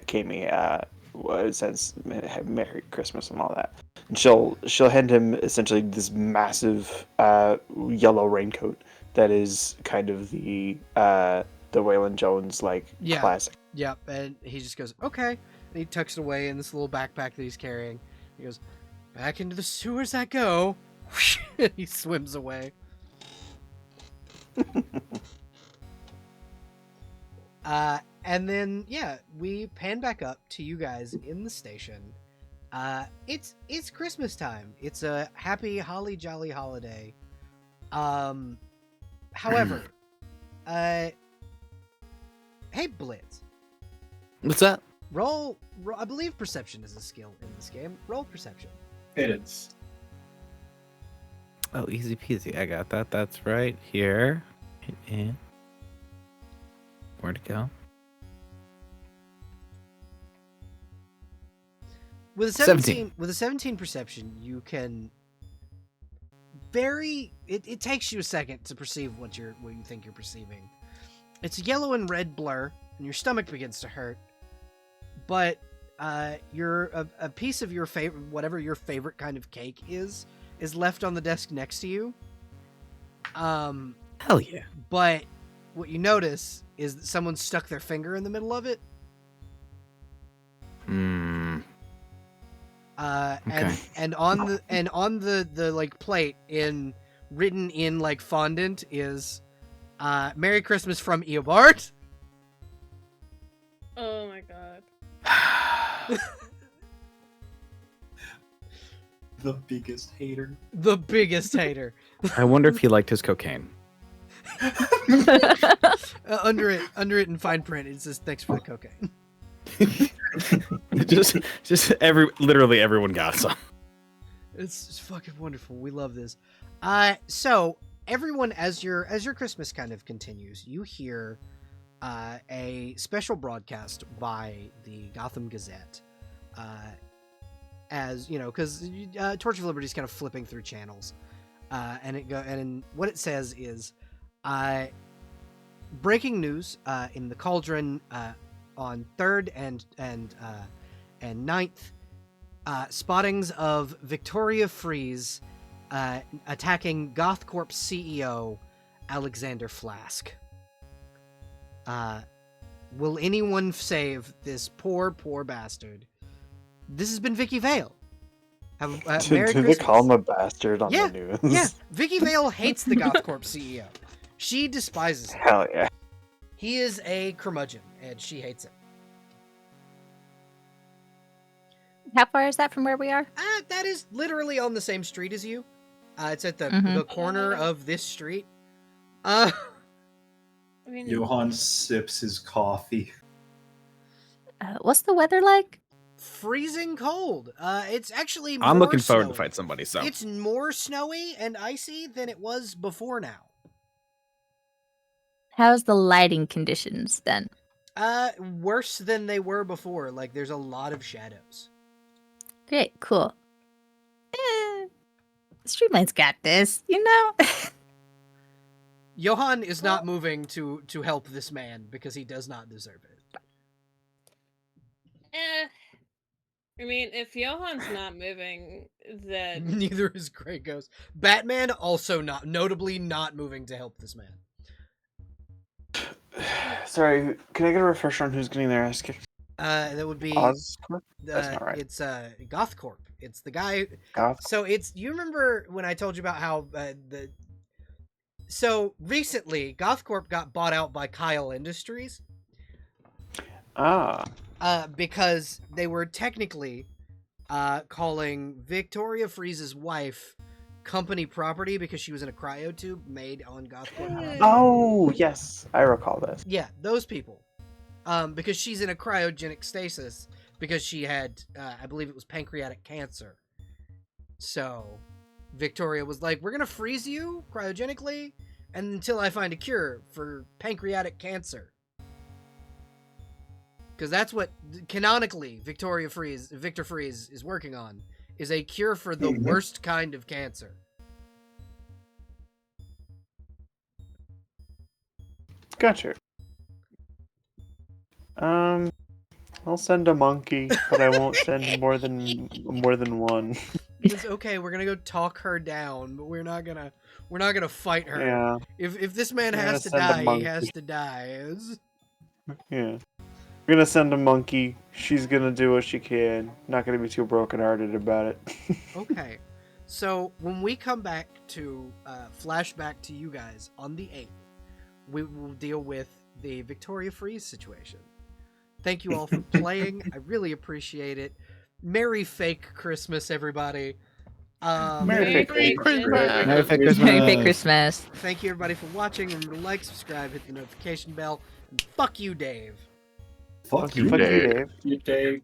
Kami, says Merry Christmas and all that. And she'll hand him essentially this massive yellow raincoat that is kind of the Waylon Jones classic. Yep, and he just goes, okay. And he tucks it away in this little backpack that he's carrying. He goes, back into the sewers I go. He swims away. And then, we pan back up to you guys in the station. It's Christmas time. It's a happy, holly jolly holiday. However, hey, Blitz. What's that? Roll, I believe perception is a skill in this game. Roll perception. It is. Oh, easy peasy. I got that. That's right here. And where'd it go? With a 17. With a 17 perception, you can it takes you a second to perceive what you think you're perceiving. It's a yellow and red blur, and your stomach begins to hurt. But a piece of your favorite, whatever your favorite kind of cake is left on the desk next to you. Hell yeah. But what you notice is that someone stuck their finger in the middle of it. Okay. And on the like plate written in like fondant is Merry Christmas from Eobard. Oh my god. The biggest hater. The biggest hater. I wonder if he liked his cocaine. Under it in fine print, it says thanks for the cocaine. just literally everyone got some. It's fucking wonderful. We love this. So everyone, as your Christmas kind of continues, you hear a special broadcast by the Gotham Gazette. As you know, because Torch of Liberty is kind of flipping through channels, and what it says is, breaking news in the Cauldron on 3rd and 9th, spottings of Victoria Freeze attacking GothCorp CEO Alexander Flask. Will anyone save this poor bastard? This has been Vicky Vale. Merry Did Christmas. they call him a bastard on the news? Yeah, Vicky Vale hates the GothCorp CEO. She despises him. Hell yeah. He is a curmudgeon, and she hates him. How far is that from where we are? That is literally on the same street as you. It's at the corner of this street. I mean, Johann sips his coffee. What's the weather like? Freezing cold. It's actually more I'm looking forward snowy. to fight somebody, so. It's more snowy and icy than it was before now. How's the lighting conditions then? Worse than they were before. Like, there's a lot of shadows. Great, cool. Streamline's got this, you know? Johann is not moving to help this man because he does not deserve it. I mean, if Johann's not moving, then Neither is Grey Ghost. Batman also notably not moving to help this man. Sorry, can I get a refresher on who's getting their ass kicked? That would be Oscorp? That's not right. It's GothCorp. It's the guy. Goth? So you remember when I told you about how so recently GothCorp got bought out by Kyle Industries. Because they were technically calling Victoria Freeze's wife company property because she was in a cryotube made on GothCorp. Oh, yes. I recall this. Yeah, those people. Because she's in a cryogenic stasis because she had, I believe it was pancreatic cancer. So Victoria was like, we're going to freeze you cryogenically until I find a cure for pancreatic cancer. Because that's what, canonically, Victor Freeze is working on, is a cure for the worst kind of cancer. Gotcha. I'll send a monkey, but I won't send more than one. It's okay. We're gonna go talk her down, but we're not gonna fight her. Yeah. If this man We're has to gonna send a die, he monkey. has to die. It's- Yeah. We're gonna send a monkey. She's gonna do what she can. Not gonna be too brokenhearted about it. Okay. So when we come back to flashback to you guys on the 8th, we will deal with the Victoria Freeze situation. Thank you all for playing. I really appreciate it. Merry fake Christmas, everybody. Merry Christmas. Merry Christmas. Merry fake Christmas. Thank you, everybody, for watching. Remember to like, subscribe, hit the notification bell, and fuck you, Dave. Fuck you, Fuck you, Dave. Dave. You take